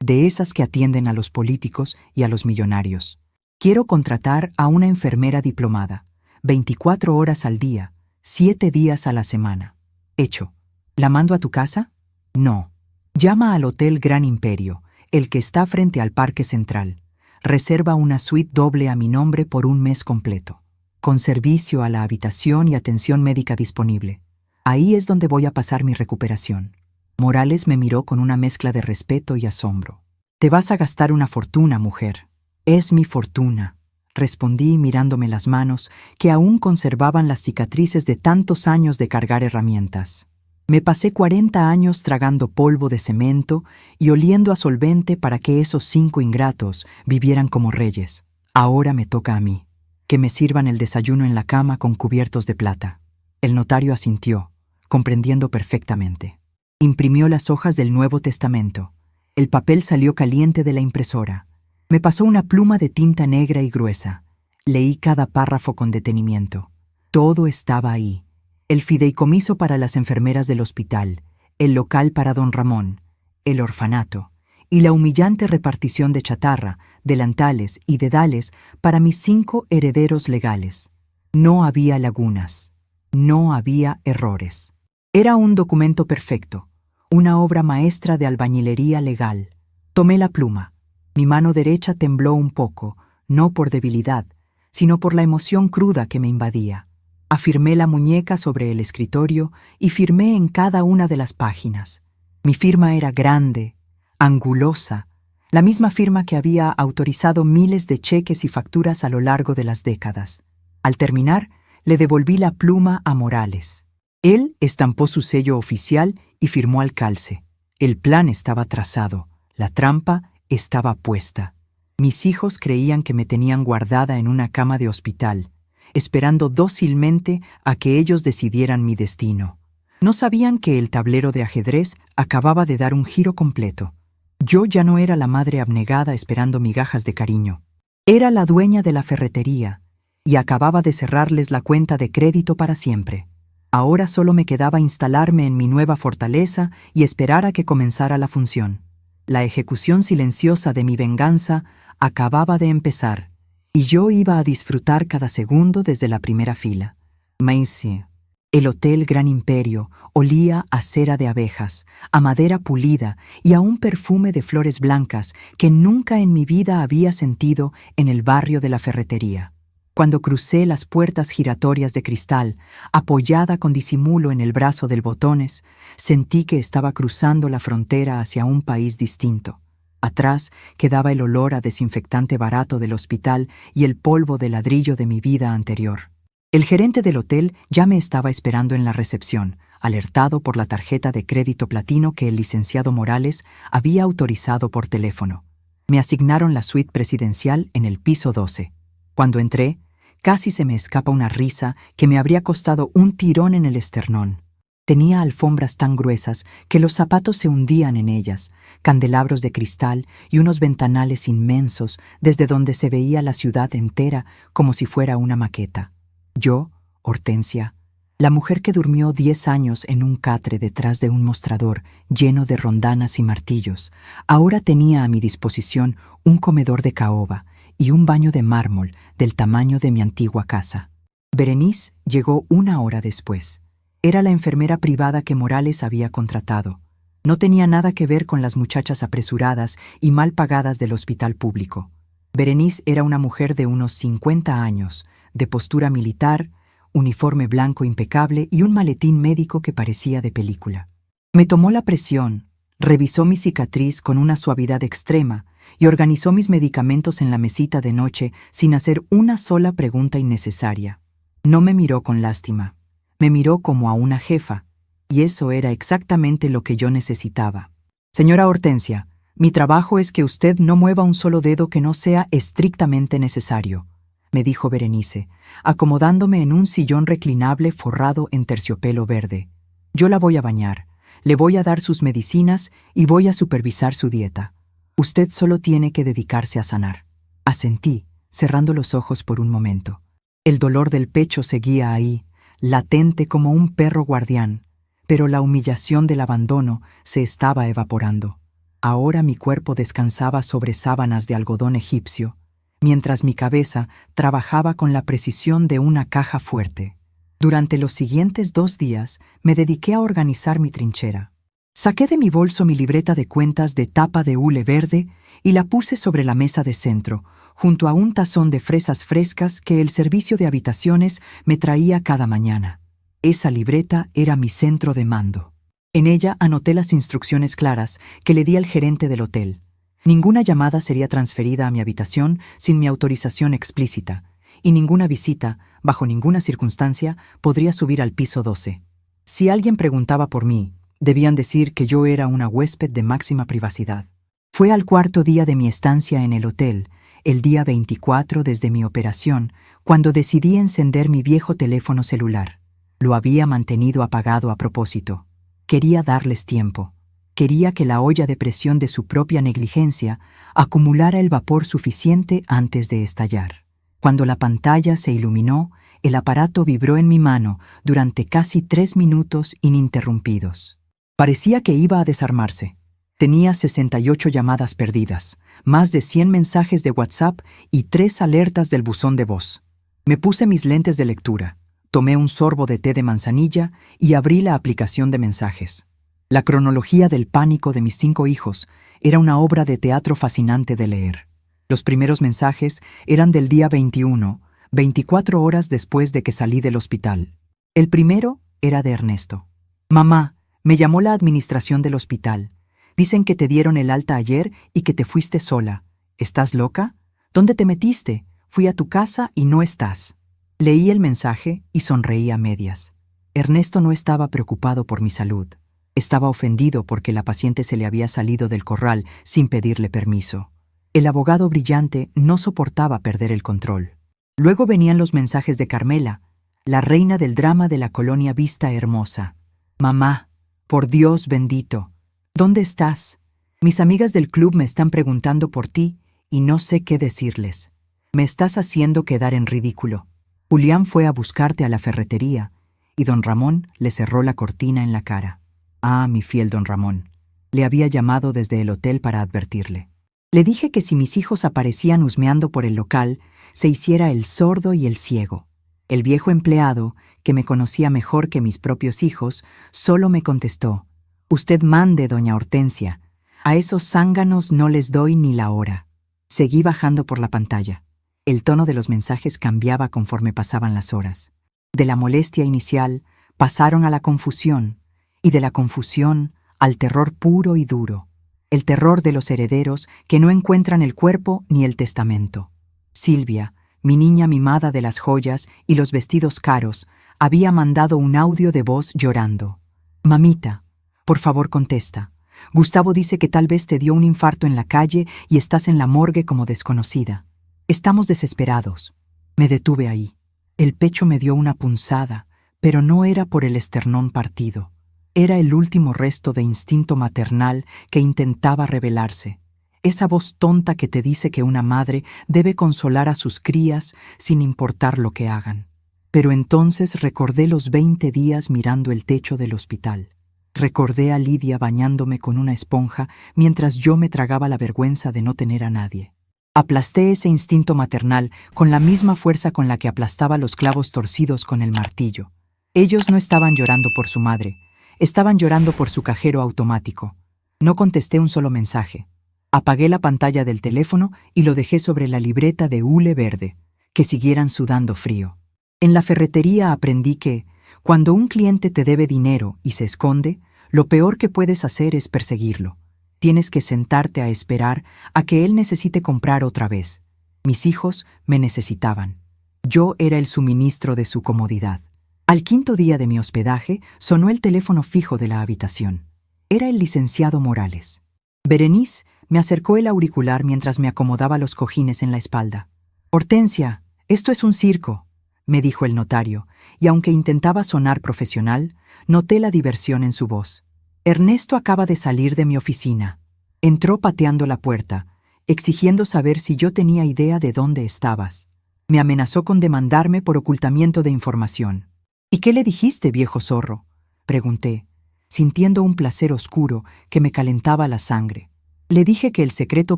de esas que atienden a los políticos y a los millonarios. Quiero contratar a una enfermera diplomada, 24 horas al día, 7 días a la semana. Hecho. ¿La mando a tu casa? No. Llama al Hotel Gran Imperio, el que está frente al Parque Central. Reserva una suite doble a mi nombre por un mes completo, con servicio a la habitación y atención médica disponible. Ahí es donde voy a pasar mi recuperación. Morales me miró con una mezcla de respeto y asombro. Te vas a gastar una fortuna, mujer. Es mi fortuna, respondí mirándome las manos, que aún conservaban las cicatrices de tantos años de cargar herramientas. Me pasé 40 años tragando polvo de cemento y oliendo a solvente para que esos 5 ingratos vivieran como reyes. Ahora me toca a mí, que me sirvan el desayuno en la cama con cubiertos de plata. El notario asintió, comprendiendo perfectamente. Imprimió las hojas del Nuevo Testamento. El papel salió caliente de la impresora. Me pasó una pluma de tinta negra y gruesa. Leí cada párrafo con detenimiento. Todo estaba ahí. El fideicomiso para las enfermeras del hospital, el local para don Ramón, el orfanato y la humillante repartición de chatarra, delantales y dedales para mis 5 herederos legales. No había lagunas, no había errores. Era un documento perfecto, una obra maestra de albañilería legal. Tomé la pluma. Mi mano derecha tembló un poco, no por debilidad, sino por la emoción cruda que me invadía. Afirmé la muñeca sobre el escritorio y firmé en cada una de las páginas. Mi firma era grande, angulosa, la misma firma que había autorizado miles de cheques y facturas a lo largo de las décadas. Al terminar, le devolví la pluma a Morales. Él estampó su sello oficial y firmó al calce. El plan estaba trazado, la trampa estaba puesta. Mis hijos creían que me tenían guardada en una cama de hospital, esperando dócilmente a que ellos decidieran mi destino. No sabían que el tablero de ajedrez acababa de dar un giro completo. Yo ya no era la madre abnegada esperando migajas de cariño. Era la dueña de la ferretería y acababa de cerrarles la cuenta de crédito para siempre. Ahora solo me quedaba instalarme en mi nueva fortaleza y esperar a que comenzara la función. La ejecución silenciosa de mi venganza acababa de empezar, y yo iba a disfrutar cada segundo desde la primera fila. Macy. El Hotel Gran Imperio olía a cera de abejas, a madera pulida y a un perfume de flores blancas que nunca en mi vida había sentido en el barrio de la ferretería. Cuando crucé las puertas giratorias de cristal, apoyada con disimulo en el brazo del botones, sentí que estaba cruzando la frontera hacia un país distinto. Atrás quedaba el olor a desinfectante barato del hospital y el polvo de ladrillo de mi vida anterior. El gerente del hotel ya me estaba esperando en la recepción, alertado por la tarjeta de crédito platino que el licenciado Morales había autorizado por teléfono. Me asignaron la suite presidencial en el piso 12. Cuando entré, casi se me escapa una risa que me habría costado un tirón en el esternón. Tenía alfombras tan gruesas que los zapatos se hundían en ellas, candelabros de cristal y unos ventanales inmensos desde donde se veía la ciudad entera como si fuera una maqueta. Yo, Hortensia, la mujer que durmió 10 años en un catre detrás de un mostrador lleno de rondanas y martillos, ahora tenía a mi disposición un comedor de caoba y un baño de mármol del tamaño de mi antigua casa. Berenice llegó 1 hora después. Era la enfermera privada que Morales había contratado. No tenía nada que ver con las muchachas apresuradas y mal pagadas del hospital público. Berenice era una mujer de unos 50 años, de postura militar, uniforme blanco impecable y un maletín médico que parecía de película. Me tomó la presión, revisó mi cicatriz con una suavidad extrema y organizó mis medicamentos en la mesita de noche sin hacer una sola pregunta innecesaria. No me miró con lástima, me miró como a una jefa, y eso era exactamente lo que yo necesitaba. Señora Hortensia, mi trabajo es que usted no mueva un solo dedo que no sea estrictamente necesario, me dijo Berenice, acomodándome en un sillón reclinable forrado en terciopelo verde. Yo la voy a bañar, le voy a dar sus medicinas y voy a supervisar su dieta. Usted solo tiene que dedicarse a sanar. Asentí, cerrando los ojos por un momento. El dolor del pecho seguía ahí, latente como un perro guardián, pero la humillación del abandono se estaba evaporando. Ahora mi cuerpo descansaba sobre sábanas de algodón egipcio, mientras mi cabeza trabajaba con la precisión de una caja fuerte. Durante los siguientes 2 días me dediqué a organizar mi trinchera. Saqué de mi bolso mi libreta de cuentas de tapa de hule verde y la puse sobre la mesa de centro, junto a un tazón de fresas frescas que el servicio de habitaciones me traía cada mañana. Esa libreta era mi centro de mando. En ella anoté las instrucciones claras que le di al gerente del hotel. Ninguna llamada sería transferida a mi habitación sin mi autorización explícita, y ninguna visita, bajo ninguna circunstancia, podría subir al piso 12. Si alguien preguntaba por mí, debían decir que yo era una huésped de máxima privacidad. Fue al 4.º día de mi estancia en el hotel, el día 24 desde mi operación, cuando decidí encender mi viejo teléfono celular. Lo había mantenido apagado a propósito. Quería darles tiempo. Quería que la olla de presión de su propia negligencia acumulara el vapor suficiente antes de estallar. Cuando la pantalla se iluminó, el aparato vibró en mi mano durante casi 3 minutos ininterrumpidos. Parecía que iba a desarmarse. Tenía 68 llamadas perdidas, más de 100 mensajes de WhatsApp y 3 alertas del buzón de voz. Me puse mis lentes de lectura, tomé un sorbo de té de manzanilla y abrí la aplicación de mensajes. La cronología del pánico de mis 5 hijos era una obra de teatro fascinante de leer. Los primeros mensajes eran del día 21, 24 horas después de que salí del hospital. El primero era de Ernesto. Mamá, me llamó la administración del hospital. Dicen que te dieron el alta ayer y que te fuiste sola. ¿Estás loca? ¿Dónde te metiste? Fui a tu casa y no estás. Leí el mensaje y sonreí a medias. Ernesto no estaba preocupado por mi salud. Estaba ofendido porque la paciente se le había salido del corral sin pedirle permiso. El abogado brillante no soportaba perder el control. Luego venían los mensajes de Carmela, la reina del drama de la colonia Vista Hermosa. Mamá, por Dios bendito, ¿dónde estás? Mis amigas del club me están preguntando por ti y no sé qué decirles. Me estás haciendo quedar en ridículo. Julián fue a buscarte a la ferretería y don Ramón le cerró la cortina en la cara. Ah, mi fiel don Ramón. Le había llamado desde el hotel para advertirle. Le dije que si mis hijos aparecían husmeando por el local, se hiciera el sordo y el ciego. El viejo empleado, que me conocía mejor que mis propios hijos, solo me contestó: «Usted mande, doña Hortensia. A esos zánganos no les doy ni la hora». Seguí bajando por la pantalla. El tono de los mensajes cambiaba conforme pasaban las horas. De la molestia inicial pasaron a la confusión, y de la confusión al terror puro y duro. El terror de los herederos que no encuentran el cuerpo ni el testamento. Silvia, mi niña mimada de las joyas y los vestidos caros, había mandado un audio de voz llorando. Mamita, por favor contesta. Gustavo dice que tal vez te dio un infarto en la calle y estás en la morgue como desconocida. Estamos desesperados. Me detuve ahí. El pecho me dio una punzada, pero no era por el esternón partido. Era el último resto de instinto maternal que intentaba rebelarse. Esa voz tonta que te dice que una madre debe consolar a sus crías sin importar lo que hagan. Pero entonces recordé los 20 días mirando el techo del hospital. Recordé a Lidia bañándome con una esponja mientras yo me tragaba la vergüenza de no tener a nadie. Aplasté ese instinto maternal con la misma fuerza con la que aplastaba los clavos torcidos con el martillo. Ellos no estaban llorando por su madre, estaban llorando por su cajero automático. No contesté un solo mensaje. Apagué la pantalla del teléfono y lo dejé sobre la libreta de hule verde, que siguieran sudando frío. En la ferretería aprendí que, cuando un cliente te debe dinero y se esconde, lo peor que puedes hacer es perseguirlo. Tienes que sentarte a esperar a que él necesite comprar otra vez. Mis hijos me necesitaban. Yo era el suministro de su comodidad. Al 5.º día de mi hospedaje, sonó el teléfono fijo de la habitación. Era el licenciado Morales. Berenice me acercó el auricular mientras me acomodaba los cojines en la espalda. «Hortensia, esto es un circo», me dijo el notario, y aunque intentaba sonar profesional, noté la diversión en su voz. «Ernesto acaba de salir de mi oficina». Entró pateando la puerta, exigiendo saber si yo tenía idea de dónde estabas. Me amenazó con demandarme por ocultamiento de información. «¿Y qué le dijiste, viejo zorro?», pregunté, sintiendo un placer oscuro que me calentaba la sangre. Le dije que el secreto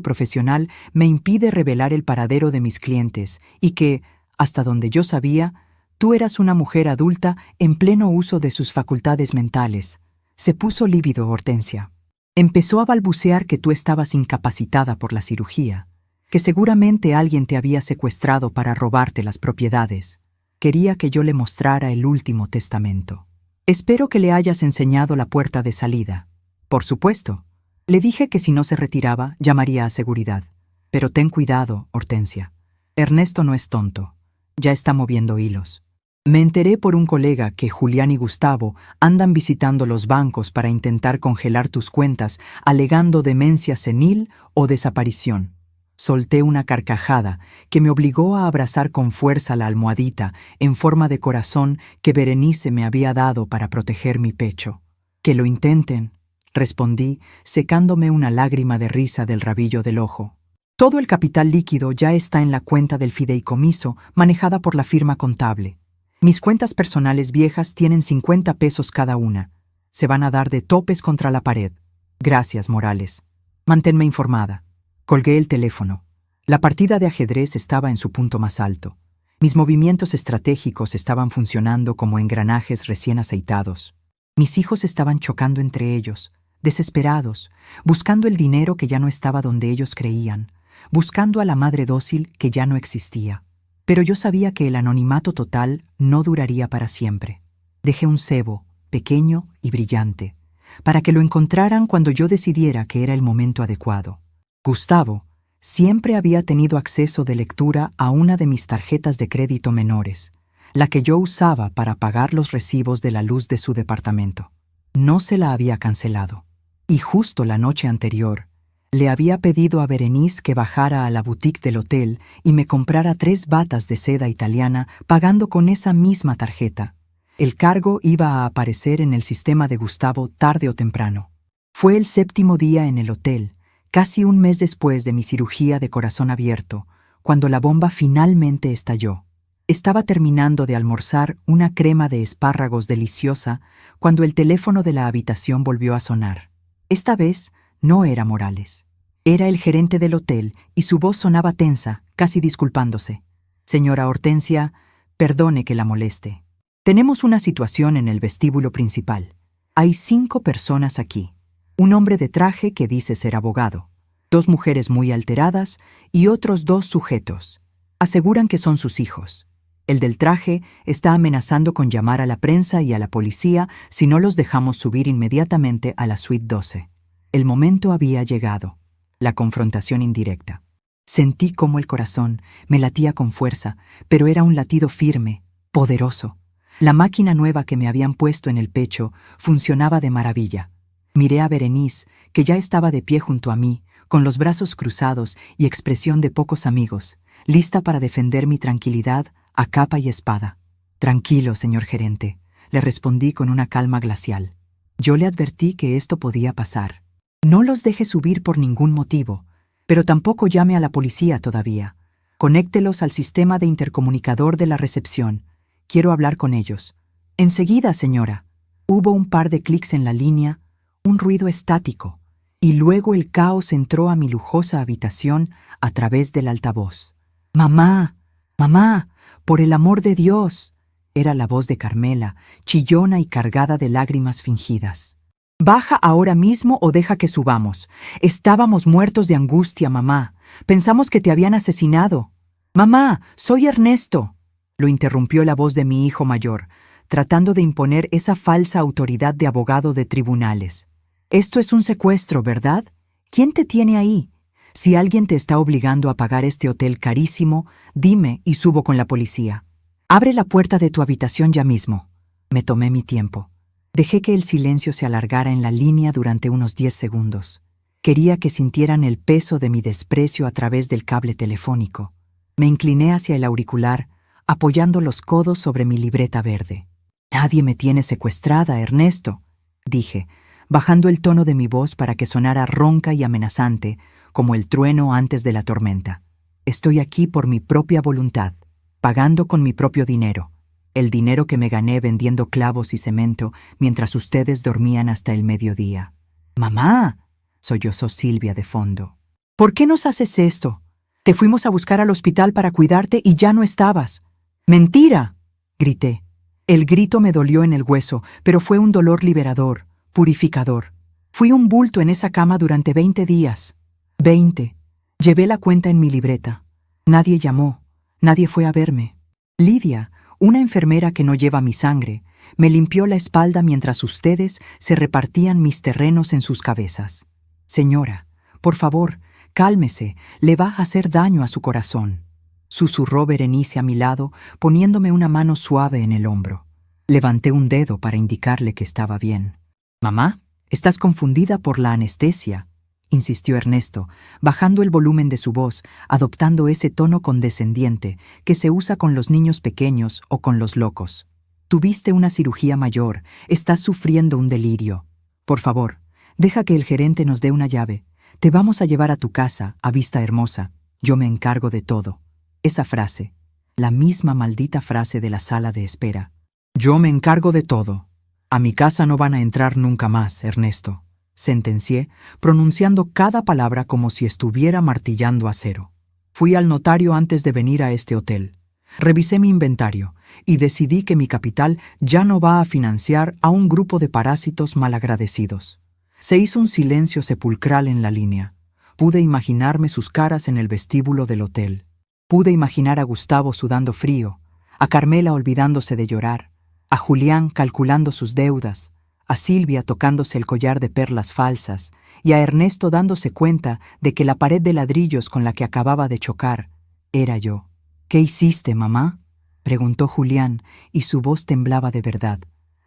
profesional me impide revelar el paradero de mis clientes y que, hasta donde yo sabía, tú eras una mujer adulta en pleno uso de sus facultades mentales. Se puso lívido, Hortensia. Empezó a balbucear que tú estabas incapacitada por la cirugía, que seguramente alguien te había secuestrado para robarte las propiedades. Quería que yo le mostrara el último testamento. «Espero que le hayas enseñado la puerta de salida». «Por supuesto». Le dije que si no se retiraba, llamaría a seguridad. «Pero ten cuidado, Hortensia. Ernesto no es tonto. Ya está moviendo hilos». Me enteré por un colega que Julián y Gustavo andan visitando los bancos para intentar congelar tus cuentas, alegando demencia senil o desaparición. Solté una carcajada que me obligó a abrazar con fuerza la almohadita en forma de corazón que Berenice me había dado para proteger mi pecho. «Que lo intenten», respondí, secándome una lágrima de risa del rabillo del ojo. «Todo el capital líquido ya está en la cuenta del fideicomiso manejada por la firma contable. Mis cuentas personales viejas tienen 50 pesos cada una. Se van a dar de topes contra la pared. Gracias, Morales. Manténme informada». Colgué el teléfono. La partida de ajedrez estaba en su punto más alto. Mis movimientos estratégicos estaban funcionando como engranajes recién aceitados. Mis hijos estaban chocando entre ellos, desesperados, buscando el dinero que ya no estaba donde ellos creían, buscando a la madre dócil que ya no existía. Pero yo sabía que el anonimato total no duraría para siempre. Dejé un cebo, pequeño y brillante, para que lo encontraran cuando yo decidiera que era el momento adecuado. Gustavo siempre había tenido acceso de lectura a una de mis tarjetas de crédito menores, la que yo usaba para pagar los recibos de la luz de su departamento. No se la había cancelado. Y justo la noche anterior, le había pedido a Berenice que bajara a la boutique del hotel y me comprara 3 batas de seda italiana pagando con esa misma tarjeta. El cargo iba a aparecer en el sistema de Gustavo tarde o temprano. Fue el 7.º día en el hotel, casi un mes después de mi cirugía de corazón abierto, cuando la bomba finalmente estalló. Estaba terminando de almorzar una crema de espárragos deliciosa cuando el teléfono de la habitación volvió a sonar. Esta vez no era Morales. Era el gerente del hotel y su voz sonaba tensa, casi disculpándose. «Señora Hortensia, perdone que la moleste. Tenemos una situación en el vestíbulo principal. Hay 5 personas aquí. Un hombre de traje que dice ser abogado, 2 mujeres muy alteradas y otros 2 sujetos. Aseguran que son sus hijos. El del traje está amenazando con llamar a la prensa y a la policía si no los dejamos subir inmediatamente a la suite 12. El momento había llegado, la confrontación indirecta. Sentí cómo el corazón me latía con fuerza, pero era un latido firme, poderoso. La máquina nueva que me habían puesto en el pecho funcionaba de maravilla. Miré a Berenice, que ya estaba de pie junto a mí, con los brazos cruzados y expresión de pocos amigos, lista para defender mi tranquilidad a capa y espada. «Tranquilo, señor gerente», le respondí con una calma glacial. Yo le advertí que esto podía pasar. No los deje subir por ningún motivo, pero tampoco llame a la policía todavía. Conéctelos al sistema de intercomunicador de la recepción. Quiero hablar con ellos. Enseguida, señora. Hubo un par de clics en la línea, un ruido estático, y luego el caos entró a mi lujosa habitación a través del altavoz. «¡Mamá! ¡Mamá! ¡Por el amor de Dios!», era la voz de Carmela, chillona y cargada de lágrimas fingidas. «Baja ahora mismo o deja que subamos. Estábamos muertos de angustia, mamá. Pensamos que te habían asesinado». «Mamá, soy Ernesto», lo interrumpió la voz de mi hijo mayor, tratando de imponer esa falsa autoridad de abogado de tribunales. «Esto es un secuestro, ¿verdad? ¿Quién te tiene ahí? Si alguien te está obligando a pagar este hotel carísimo, dime y subo con la policía. Abre la puerta de tu habitación ya mismo». Me tomé mi tiempo. Dejé que el silencio se alargara en la línea durante unos 10 segundos. Quería que sintieran el peso de mi desprecio a través del cable telefónico. Me incliné hacia el auricular, apoyando los codos sobre mi libreta verde. «Nadie me tiene secuestrada, Ernesto», dije, bajando el tono de mi voz para que sonara ronca y amenazante, como el trueno antes de la tormenta. «Estoy aquí por mi propia voluntad, pagando con mi propio dinero, el dinero que me gané vendiendo clavos y cemento mientras ustedes dormían hasta el mediodía». «¡Mamá!», sollozó Silvia de fondo. «¿Por qué nos haces esto? Te fuimos a buscar al hospital para cuidarte y ya no estabas». «¡Mentira!», grité. El grito me dolió en el hueso, pero fue un dolor liberador, purificador. Fui un bulto en esa cama durante 20 días. 20. Llevé la cuenta en mi libreta. Nadie llamó, nadie fue a verme. Lidia, una enfermera que no lleva mi sangre, me limpió la espalda mientras ustedes se repartían mis terrenos en sus cabezas. «Señora, por favor, cálmese, le va a hacer daño a su corazón», susurró Berenice a mi lado, poniéndome una mano suave en el hombro. Levanté un dedo para indicarle que estaba bien. «Mamá, estás confundida por la anestesia», insistió Ernesto, bajando el volumen de su voz, adoptando ese tono condescendiente que se usa con los niños pequeños o con los locos. «Tuviste una cirugía mayor, estás sufriendo un delirio. Por favor, deja que el gerente nos dé una llave. Te vamos a llevar a tu casa, a Vista Hermosa. Yo me encargo de todo». Esa frase, la misma maldita frase de la sala de espera. «Yo me encargo de todo. A mi casa no van a entrar nunca más, Ernesto», sentencié, pronunciando cada palabra como si estuviera martillando acero. Fui al notario antes de venir a este hotel. Revisé mi inventario y decidí que mi capital ya no va a financiar a un grupo de parásitos malagradecidos. Se hizo un silencio sepulcral en la línea. Pude imaginarme sus caras en el vestíbulo del hotel. Pude imaginar a Gustavo sudando frío, a Carmela olvidándose de llorar, a Julián calculando sus deudas, a Silvia tocándose el collar de perlas falsas y a Ernesto dándose cuenta de que la pared de ladrillos con la que acababa de chocar era yo. «¿Qué hiciste, mamá?», preguntó Julián, y su voz temblaba de verdad,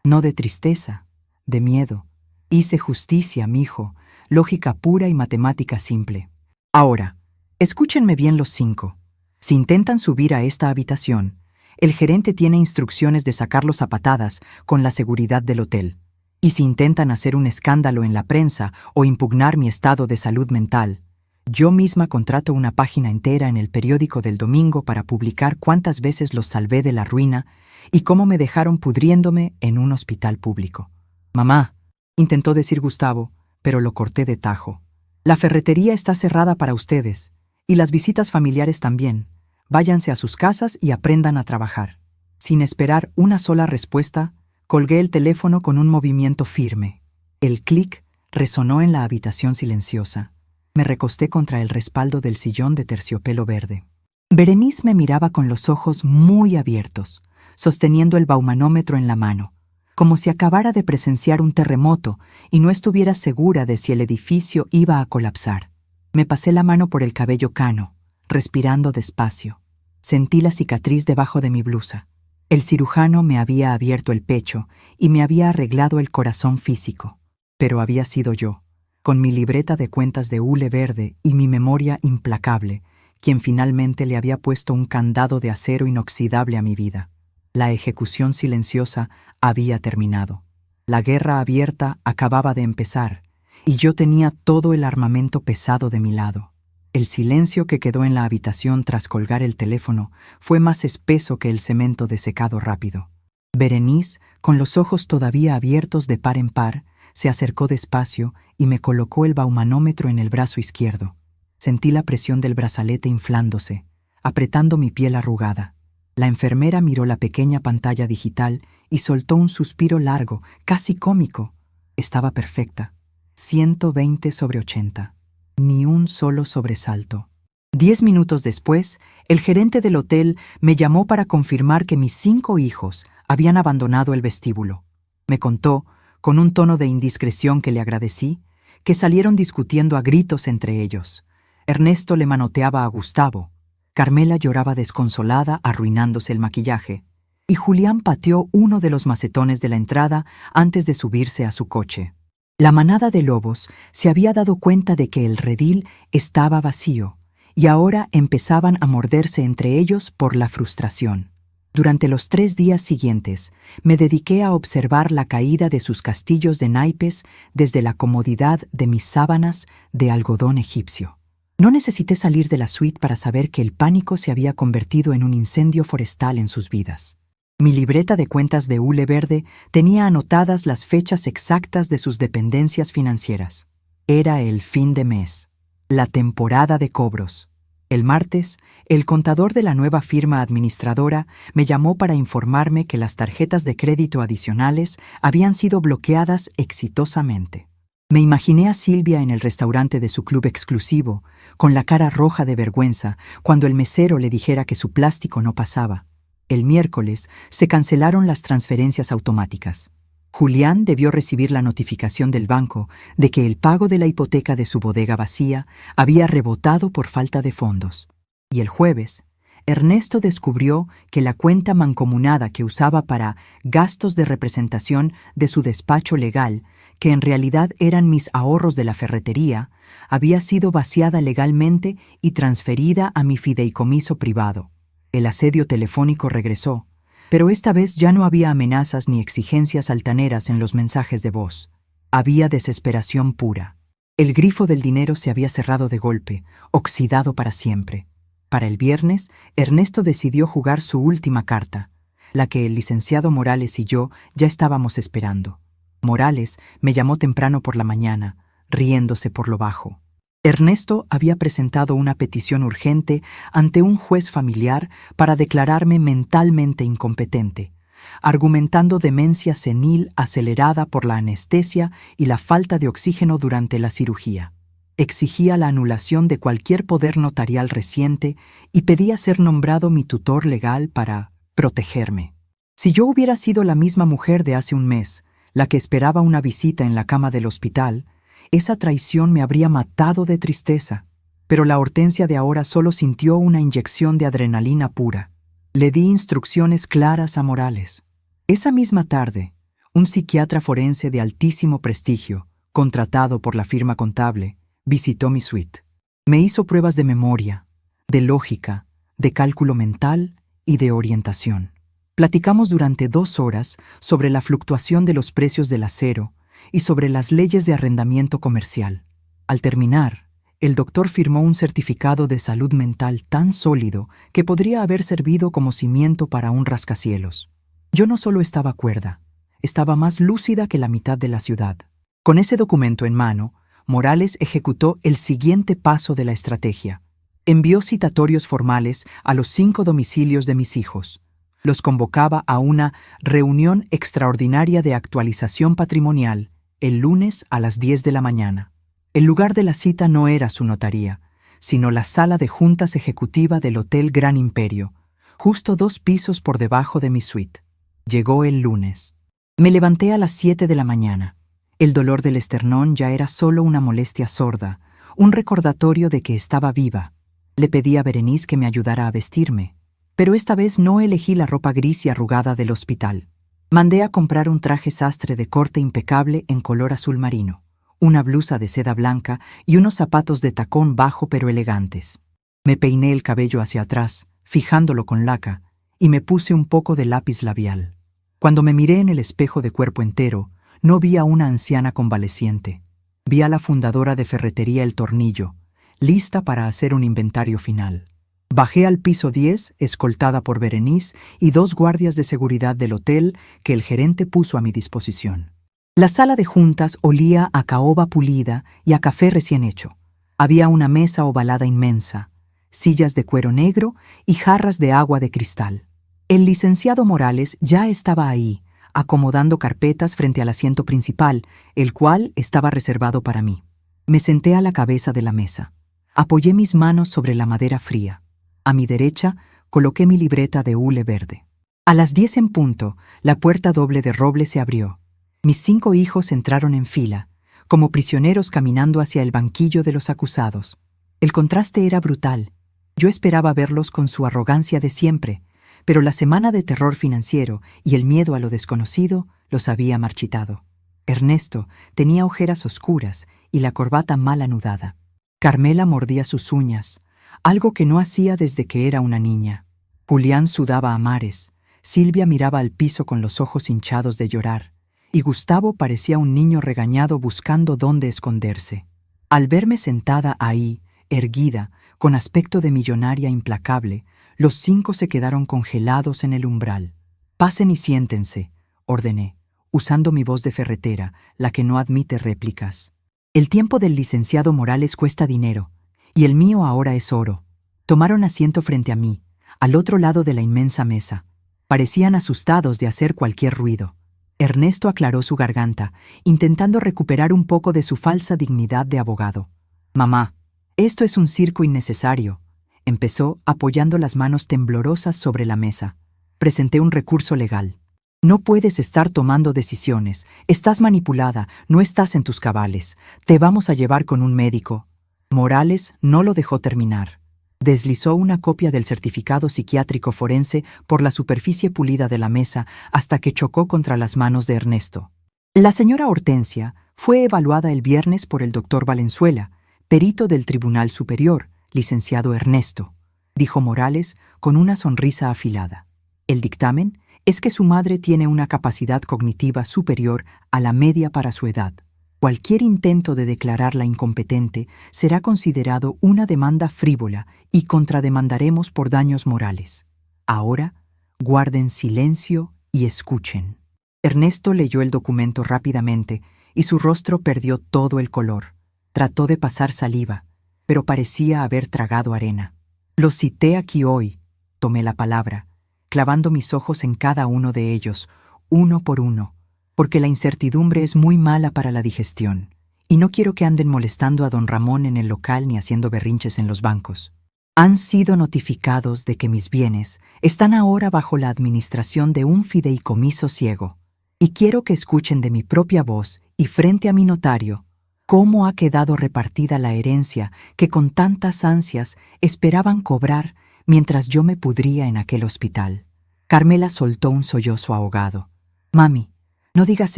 no de tristeza, de miedo. «Hice justicia, mijo, lógica pura y matemática simple. Ahora, escúchenme bien los 5. Si intentan subir a esta habitación, el gerente tiene instrucciones de sacarlos a patadas con la seguridad del hotel. Y si intentan hacer un escándalo en la prensa o impugnar mi estado de salud mental, yo misma contrato una página entera en el periódico del domingo para publicar cuántas veces los salvé de la ruina y cómo me dejaron pudriéndome en un hospital público». «Mamá», intentó decir Gustavo, pero lo corté de tajo. «La ferretería está cerrada para ustedes, y las visitas familiares también. Váyanse a sus casas y aprendan a trabajar». Sin esperar una sola respuesta, colgué el teléfono con un movimiento firme. El clic resonó en la habitación silenciosa. Me recosté contra el respaldo del sillón de terciopelo verde. Berenice me miraba con los ojos muy abiertos, sosteniendo el baumanómetro en la mano. como si acabara de presenciar un terremoto y no estuviera segura de si el edificio iba a colapsar. Me pasé la mano por el cabello cano, respirando despacio. Sentí la cicatriz debajo de mi blusa. El cirujano me había abierto el pecho y me había arreglado el corazón físico. Pero había sido yo, con mi libreta de cuentas de hule verde y mi memoria implacable, quien finalmente le había puesto un candado de acero inoxidable a mi vida. La ejecución silenciosa había terminado. La guerra abierta acababa de empezar, y yo tenía todo el armamento pesado de mi lado. El silencio que quedó en la habitación tras colgar el teléfono fue más espeso que el cemento desecado rápido. Berenice, con los ojos todavía abiertos de par en par, se acercó despacio y me colocó el baumanómetro en el brazo izquierdo. Sentí la presión del brazalete inflándose, apretando mi piel arrugada. La enfermera miró la pequeña pantalla digital y soltó un suspiro largo, casi cómico. Estaba perfecta. 120/80. Ni un solo sobresalto. 10 minutos después, el gerente del hotel me llamó para confirmar que mis 5 hijos habían abandonado el vestíbulo. Me contó, con un tono de indiscreción que le agradecí, que salieron discutiendo a gritos entre ellos. Ernesto le manoteaba a Gustavo, Carmela lloraba desconsolada arruinándose el maquillaje, y Julián pateó uno de los macetones de la entrada antes de subirse a su coche. La manada de lobos se había dado cuenta de que el redil estaba vacío, y ahora empezaban a morderse entre ellos por la frustración. Durante los 3 días siguientes, me dediqué a observar la caída de sus castillos de naipes desde la comodidad de mis sábanas de algodón egipcio. No necesité salir de la suite para saber que el pánico se había convertido en un incendio forestal en sus vidas. Mi libreta de cuentas de hule verde tenía anotadas las fechas exactas de sus dependencias financieras. Era el fin de mes, la temporada de cobros. El martes, el contador de la nueva firma administradora me llamó para informarme que las tarjetas de crédito adicionales habían sido bloqueadas exitosamente. Me imaginé a Silvia en el restaurante de su club exclusivo, con la cara roja de vergüenza, cuando el mesero le dijera que su plástico no pasaba. El miércoles se cancelaron las transferencias automáticas. Julián debió recibir la notificación del banco de que el pago de la hipoteca de su bodega vacía había rebotado por falta de fondos. Y el jueves, Ernesto descubrió que la cuenta mancomunada que usaba para gastos de representación de su despacho legal, que en realidad eran mis ahorros de la ferretería, había sido vaciada legalmente y transferida a mi fideicomiso privado. El asedio telefónico regresó, pero esta vez ya no había amenazas ni exigencias altaneras en los mensajes de voz. Había desesperación pura. El grifo del dinero se había cerrado de golpe, oxidado para siempre. Para el viernes, Ernesto decidió jugar su última carta, la que el licenciado Morales y yo ya estábamos esperando. Morales me llamó temprano por la mañana, riéndose por lo bajo. Ernesto había presentado una petición urgente ante un juez familiar para declararme mentalmente incompetente, argumentando demencia senil acelerada por la anestesia y la falta de oxígeno durante la cirugía. Exigía la anulación de cualquier poder notarial reciente y pedía ser nombrado mi tutor legal para protegerme. Si yo hubiera sido la misma mujer de hace un mes, la que esperaba una visita en la cama del hospital, esa traición me habría matado de tristeza, pero la Hortensia de ahora solo sintió una inyección de adrenalina pura. Le di instrucciones claras a Morales. Esa misma tarde, un psiquiatra forense de altísimo prestigio, contratado por la firma contable, visitó mi suite. Me hizo pruebas de memoria, de lógica, de cálculo mental y de orientación. Platicamos durante 2 horas sobre la fluctuación de los precios del acero y sobre las leyes de arrendamiento comercial. Al terminar, el doctor firmó un certificado de salud mental tan sólido que podría haber servido como cimiento para un rascacielos. Yo no solo estaba cuerda, estaba más lúcida que la mitad de la ciudad. Con ese documento en mano, Morales ejecutó el siguiente paso de la estrategia. Envió citatorios formales a los 5 domicilios de mis hijos. Los convocaba a una reunión extraordinaria de actualización patrimonial el lunes a las 10 de la mañana. El lugar de la cita no era su notaría, sino la sala de juntas ejecutiva del Hotel Gran Imperio, justo 2 pisos por debajo de mi suite. Llegó el lunes. Me levanté a las 7 de la mañana. El dolor del esternón ya era solo una molestia sorda, un recordatorio de que estaba viva. Le pedí a Berenice que me ayudara a vestirme, pero esta vez no elegí la ropa gris y arrugada del hospital. Mandé a comprar un traje sastre de corte impecable en color azul marino, una blusa de seda blanca y unos zapatos de tacón bajo pero elegantes. Me peiné el cabello hacia atrás, fijándolo con laca, y me puse un poco de lápiz labial. Cuando me miré en el espejo de cuerpo entero, no vi a una anciana convaleciente. Vi a la fundadora de Ferretería El Tornillo, lista para hacer un inventario final. Bajé al piso 10, escoltada por Berenice y 2 guardias de seguridad del hotel que el gerente puso a mi disposición. La sala de juntas olía a caoba pulida y a café recién hecho. Había una mesa ovalada inmensa, sillas de cuero negro y jarras de agua de cristal. El licenciado Morales ya estaba ahí, acomodando carpetas frente al asiento principal, el cual estaba reservado para mí. Me senté a la cabeza de la mesa. Apoyé mis manos sobre la madera fría. A mi derecha, coloqué mi libreta de hule verde. A las 10 en punto, la puerta doble de roble se abrió. Mis 5 hijos entraron en fila, como prisioneros caminando hacia el banquillo de los acusados. El contraste era brutal. Yo esperaba verlos con su arrogancia de siempre, pero la semana de terror financiero y el miedo a lo desconocido los había marchitado. Ernesto tenía ojeras oscuras y la corbata mal anudada. Carmela mordía sus uñas, algo que no hacía desde que era una niña. Julián sudaba a mares, Silvia miraba al piso con los ojos hinchados de llorar, y Gustavo parecía un niño regañado buscando dónde esconderse. Al verme sentada ahí, erguida, con aspecto de millonaria implacable, los 5 se quedaron congelados en el umbral. «Pasen y siéntense», ordené, usando mi voz de ferretera, la que no admite réplicas. El tiempo del licenciado Morales cuesta dinero, y el mío ahora es oro. Tomaron asiento frente a mí, al otro lado de la inmensa mesa. Parecían asustados de hacer cualquier ruido. Ernesto aclaró su garganta, intentando recuperar un poco de su falsa dignidad de abogado. «Mamá, esto es un circo innecesario», empezó apoyando las manos temblorosas sobre la mesa. Presenté un recurso legal. «No puedes estar tomando decisiones. Estás manipulada, no estás en tus cabales. Te vamos a llevar con un médico». Morales no lo dejó terminar. Deslizó una copia del certificado psiquiátrico forense por la superficie pulida de la mesa hasta que chocó contra las manos de Ernesto. La señora Hortensia fue evaluada el viernes por el doctor Valenzuela, perito del Tribunal Superior, licenciado Ernesto, dijo Morales con una sonrisa afilada. El dictamen es que su madre tiene una capacidad cognitiva superior a la media para su edad. Cualquier intento de declararla incompetente será considerado una demanda frívola y contrademandaremos por daños morales. Ahora, guarden silencio y escuchen. Ernesto leyó el documento rápidamente y su rostro perdió todo el color. Trató de pasar saliva, pero parecía haber tragado arena. Los cité aquí hoy, tomé la palabra, clavando mis ojos en cada uno de ellos, uno por uno, porque la incertidumbre es muy mala para la digestión, y no quiero que anden molestando a don Ramón en el local ni haciendo berrinches en los bancos. Han sido notificados de que mis bienes están ahora bajo la administración de un fideicomiso ciego, y quiero que escuchen de mi propia voz y frente a mi notario cómo ha quedado repartida la herencia que con tantas ansias esperaban cobrar mientras yo me pudría en aquel hospital. Carmela soltó un sollozo ahogado. «Mami, no digas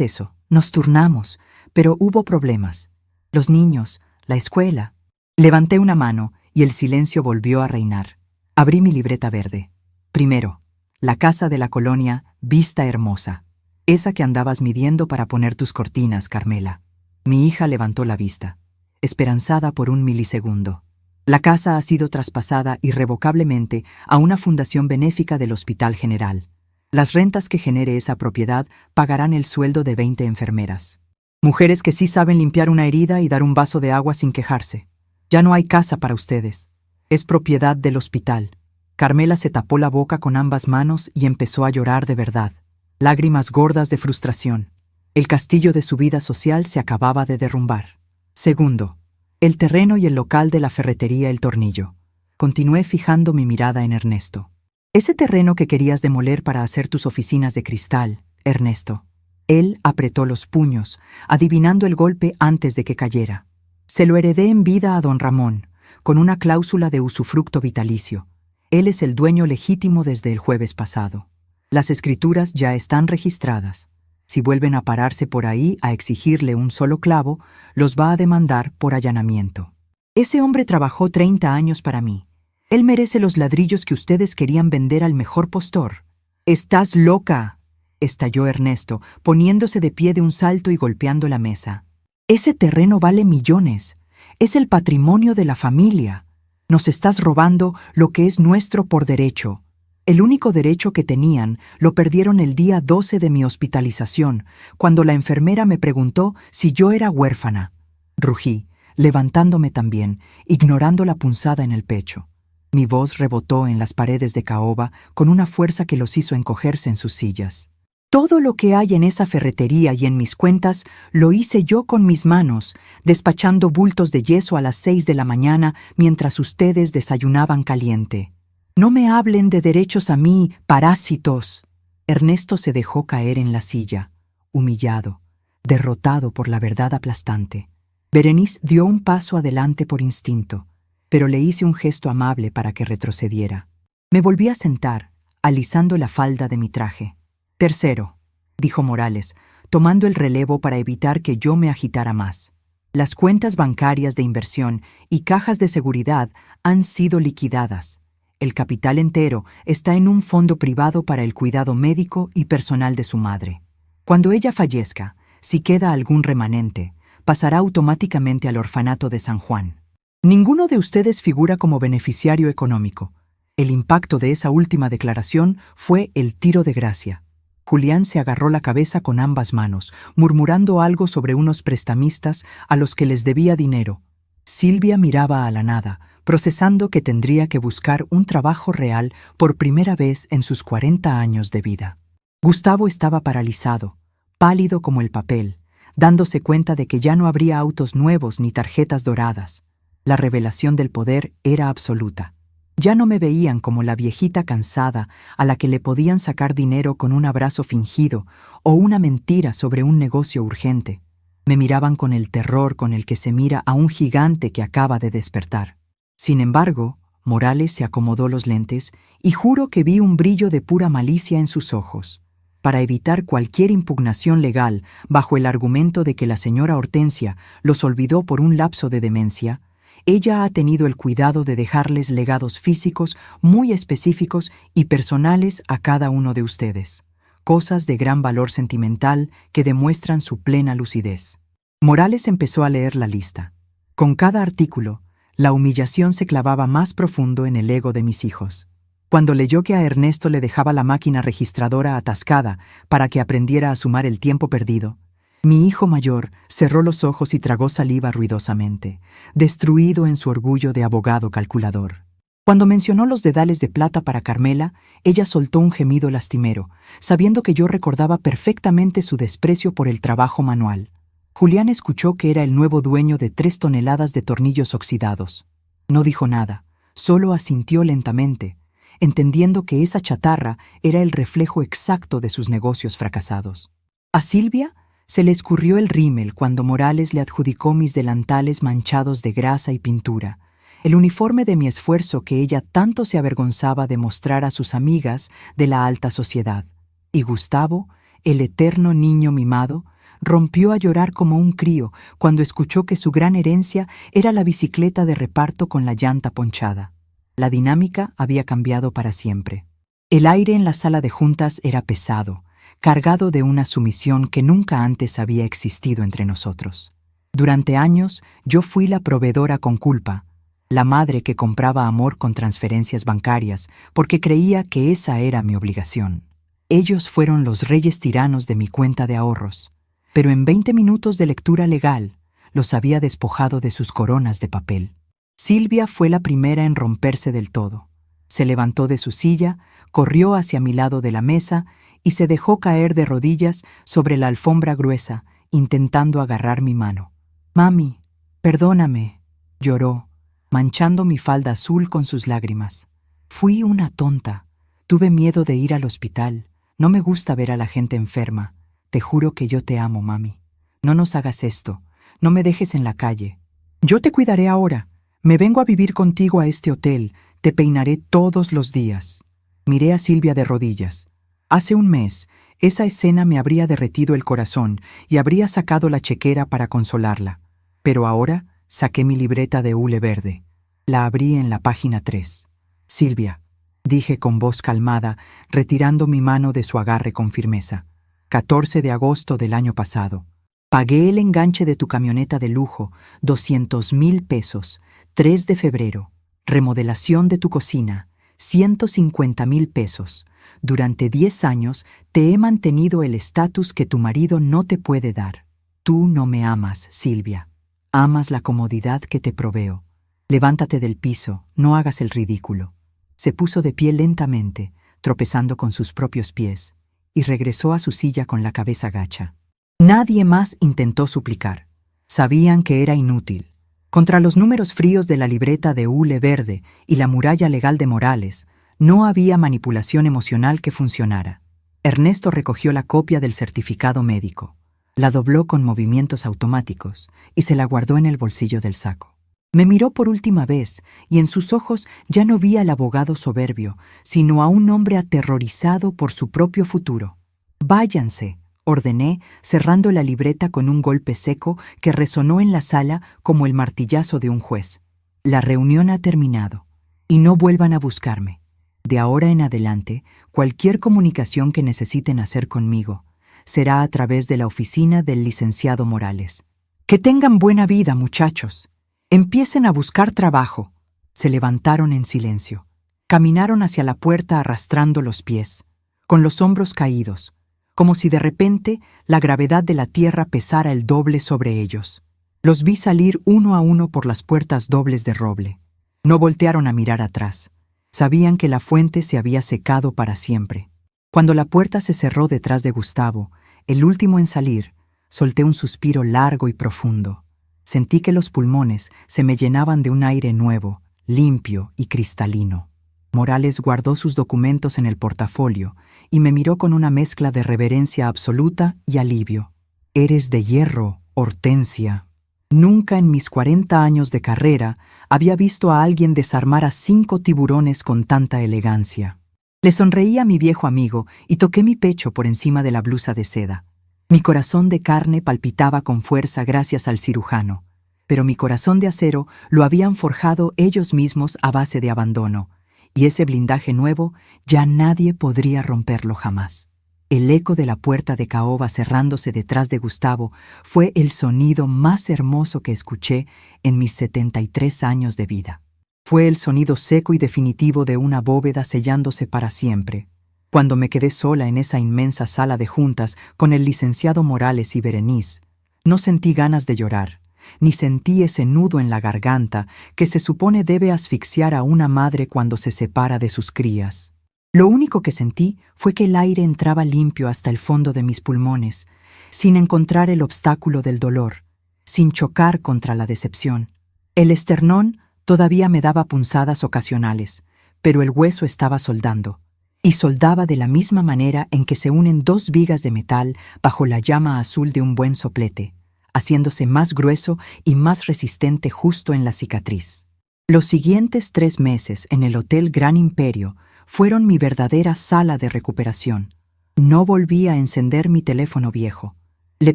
eso, nos turnamos, pero hubo problemas. Los niños, la escuela». Levanté una mano y el silencio volvió a reinar. Abrí mi libreta verde. Primero, la casa de la colonia Vista Hermosa. Esa que andabas midiendo para poner tus cortinas, Carmela. Mi hija levantó la vista, esperanzada por un milisegundo. La casa ha sido traspasada irrevocablemente a una fundación benéfica del Hospital General. Las rentas que genere esa propiedad pagarán el sueldo de 20 enfermeras. Mujeres que sí saben limpiar una herida y dar un vaso de agua sin quejarse. Ya no hay casa para ustedes. Es propiedad del hospital. Carmela se tapó la boca con ambas manos y empezó a llorar de verdad. Lágrimas gordas de frustración. El castillo de su vida social se acababa de derrumbar. Segundo, el terreno y el local de la ferretería El Tornillo. Continué fijando mi mirada en Ernesto. Ese terreno que querías demoler para hacer tus oficinas de cristal, Ernesto. Él apretó los puños, adivinando el golpe antes de que cayera. Se lo heredé en vida a don Ramón, con una cláusula de usufructo vitalicio. Él es el dueño legítimo desde el jueves pasado. Las escrituras ya están registradas. Si vuelven a pararse por ahí a exigirle un solo clavo, los va a demandar por allanamiento. Ese hombre trabajó 30 años para mí. Él merece los ladrillos que ustedes querían vender al mejor postor. «¡Estás loca!», estalló Ernesto, poniéndose de pie de un salto y golpeando la mesa. «Ese terreno vale millones. Es el patrimonio de la familia. Nos estás robando lo que es nuestro por derecho. El único derecho que tenían lo perdieron el día 12 de mi hospitalización, cuando la enfermera me preguntó si yo era huérfana». Rugí, levantándome también, ignorando la punzada en el pecho. Mi voz rebotó en las paredes de caoba con una fuerza que los hizo encogerse en sus sillas. «Todo lo que hay en esa ferretería y en mis cuentas lo hice yo con mis manos, despachando bultos de yeso a las 6 de la mañana mientras ustedes desayunaban caliente. No me hablen de derechos a mí, parásitos». Ernesto se dejó caer en la silla, humillado, derrotado por la verdad aplastante. Berenice dio un paso adelante por instinto, pero le hice un gesto amable para que retrocediera. Me volví a sentar, alisando la falda de mi traje. «Tercero», dijo Morales, tomando el relevo para evitar que yo me agitara más. «Las cuentas bancarias de inversión y cajas de seguridad han sido liquidadas. El capital entero está en un fondo privado para el cuidado médico y personal de su madre. Cuando ella fallezca, si queda algún remanente, pasará automáticamente al orfanato de San Juan. Ninguno de ustedes figura como beneficiario económico. El impacto de esa última declaración fue el tiro de gracia». Julián se agarró la cabeza con ambas manos, murmurando algo sobre unos prestamistas a los que les debía dinero. Silvia miraba a la nada, procesando que tendría que buscar un trabajo real por primera vez en sus 40 años de vida. Gustavo estaba paralizado, pálido como el papel, dándose cuenta de que ya no habría autos nuevos ni tarjetas doradas. La revelación del poder era absoluta. Ya no me veían como la viejita cansada a la que le podían sacar dinero con un abrazo fingido o una mentira sobre un negocio urgente. Me miraban con el terror con el que se mira a un gigante que acaba de despertar. Sin embargo, Morales se acomodó los lentes y juro que vi un brillo de pura malicia en sus ojos. Para evitar cualquier impugnación legal bajo el argumento de que la señora Hortensia los olvidó por un lapso de demencia, ella ha tenido el cuidado de dejarles legados físicos muy específicos y personales a cada uno de ustedes, cosas de gran valor sentimental que demuestran su plena lucidez. Morales empezó a leer la lista. Con cada artículo, la humillación se clavaba más profundo en el ego de mis hijos. Cuando leyó que a Ernesto le dejaba la máquina registradora atascada para que aprendiera a sumar el tiempo perdido, mi hijo mayor cerró los ojos y tragó saliva ruidosamente, destruido en su orgullo de abogado calculador. Cuando mencionó los dedales de plata para Carmela, ella soltó un gemido lastimero, sabiendo que yo recordaba perfectamente su desprecio por el trabajo manual. Julián escuchó que era el nuevo dueño de 3 toneladas de tornillos oxidados. No dijo nada, solo asintió lentamente, entendiendo que esa chatarra era el reflejo exacto de sus negocios fracasados. A Silvia se le escurrió el rímel cuando Morales le adjudicó mis delantales manchados de grasa y pintura, el uniforme de mi esfuerzo que ella tanto se avergonzaba de mostrar a sus amigas de la alta sociedad. Y Gustavo, el eterno niño mimado, rompió a llorar como un crío cuando escuchó que su gran herencia era la bicicleta de reparto con la llanta ponchada. La dinámica había cambiado para siempre. El aire en la sala de juntas era pesado, cargado de una sumisión que nunca antes había existido entre nosotros. Durante años, yo fui la proveedora con culpa, la madre que compraba amor con transferencias bancarias, porque creía que esa era mi obligación. Ellos fueron los reyes tiranos de mi cuenta de ahorros, pero en 20 minutos de lectura legal los había despojado de sus coronas de papel. Silvia fue la primera en romperse del todo. Se levantó de su silla, corrió hacia mi lado de la mesa y se dejó caer de rodillas sobre la alfombra gruesa, intentando agarrar mi mano. «Mami, perdóname», lloró, manchando mi falda azul con sus lágrimas. «Fui una tonta. Tuve miedo de ir al hospital. No me gusta ver a la gente enferma. Te juro que yo te amo, mami. No nos hagas esto. No me dejes en la calle. Yo te cuidaré ahora. Me vengo a vivir contigo a este hotel. Te peinaré todos los días. Miré a Silvia de rodillas. Hace un mes, esa escena me habría derretido el corazón y habría sacado la chequera para consolarla. Pero ahora saqué mi libreta de hule verde. La abrí en la página 3. Silvia, dije con voz calmada, retirando mi mano de su agarre con firmeza. 14 de agosto del año pasado. Pagué el enganche de tu camioneta de lujo, 200,000 pesos. 3 de febrero. Remodelación de tu cocina, 150,000 pesos. Durante 10 años te he mantenido el estatus que tu marido no te puede dar. Tú no me amas, Silvia. Amas la comodidad que te proveo. Levántate del piso, no hagas el ridículo. Se puso de pie lentamente, tropezando con sus propios pies, y regresó a su silla con la cabeza gacha. Nadie más intentó suplicar. Sabían que era inútil. Contra los números fríos de la libreta de hule verde y la muralla legal de Morales, no había manipulación emocional que funcionara. Ernesto recogió la copia del certificado médico, la dobló con movimientos automáticos y se la guardó en el bolsillo del saco. Me miró por última vez y en sus ojos ya no vi al abogado soberbio, sino a un hombre aterrorizado por su propio futuro. «Váyanse», ordené, cerrando la libreta con un golpe seco que resonó en la sala como el martillazo de un juez. «La reunión ha terminado, y no vuelvan a buscarme. De ahora en adelante, cualquier comunicación que necesiten hacer conmigo será a través de la oficina del licenciado Morales. Que tengan buena vida, muchachos. Empiecen a buscar trabajo». Se levantaron en silencio. Caminaron hacia la puerta arrastrando los pies, con los hombros caídos, como si de repente la gravedad de la tierra pesara el doble sobre ellos. Los vi salir uno a uno por las puertas dobles de roble. No voltearon a mirar atrás. Sabían que la fuente se había secado para siempre. Cuando la puerta se cerró detrás de Gustavo, el último en salir, solté un suspiro largo y profundo. Sentí que los pulmones se me llenaban de un aire nuevo, limpio y cristalino. Morales guardó sus documentos en el portafolio y me miró con una mezcla de reverencia absoluta y alivio. «Eres de hierro, Hortensia». Nunca en mis 40 años de carrera había visto a alguien desarmar a 5 tiburones con tanta elegancia. Le sonreí a mi viejo amigo y toqué mi pecho por encima de la blusa de seda. Mi corazón de carne palpitaba con fuerza gracias al cirujano, pero mi corazón de acero lo habían forjado ellos mismos a base de abandono, y ese blindaje nuevo ya nadie podría romperlo jamás. El eco de la puerta de caoba cerrándose detrás de Gustavo fue el sonido más hermoso que escuché en mis 73 años de vida. Fue el sonido seco y definitivo de una bóveda sellándose para siempre. Cuando me quedé sola en esa inmensa sala de juntas con el licenciado Morales y Berenice, no sentí ganas de llorar, ni sentí ese nudo en la garganta que se supone debe asfixiar a una madre cuando se separa de sus crías. Lo único que sentí fue que el aire entraba limpio hasta el fondo de mis pulmones, sin encontrar el obstáculo del dolor, sin chocar contra la decepción. El esternón todavía me daba punzadas ocasionales, pero el hueso estaba soldando, y soldaba de la misma manera en que se unen 2 vigas de metal bajo la llama azul de un buen soplete, haciéndose más grueso y más resistente justo en la cicatriz. Los siguientes 3 meses en el Hotel Gran Imperio fueron mi verdadera sala de recuperación. No volví a encender mi teléfono viejo. Le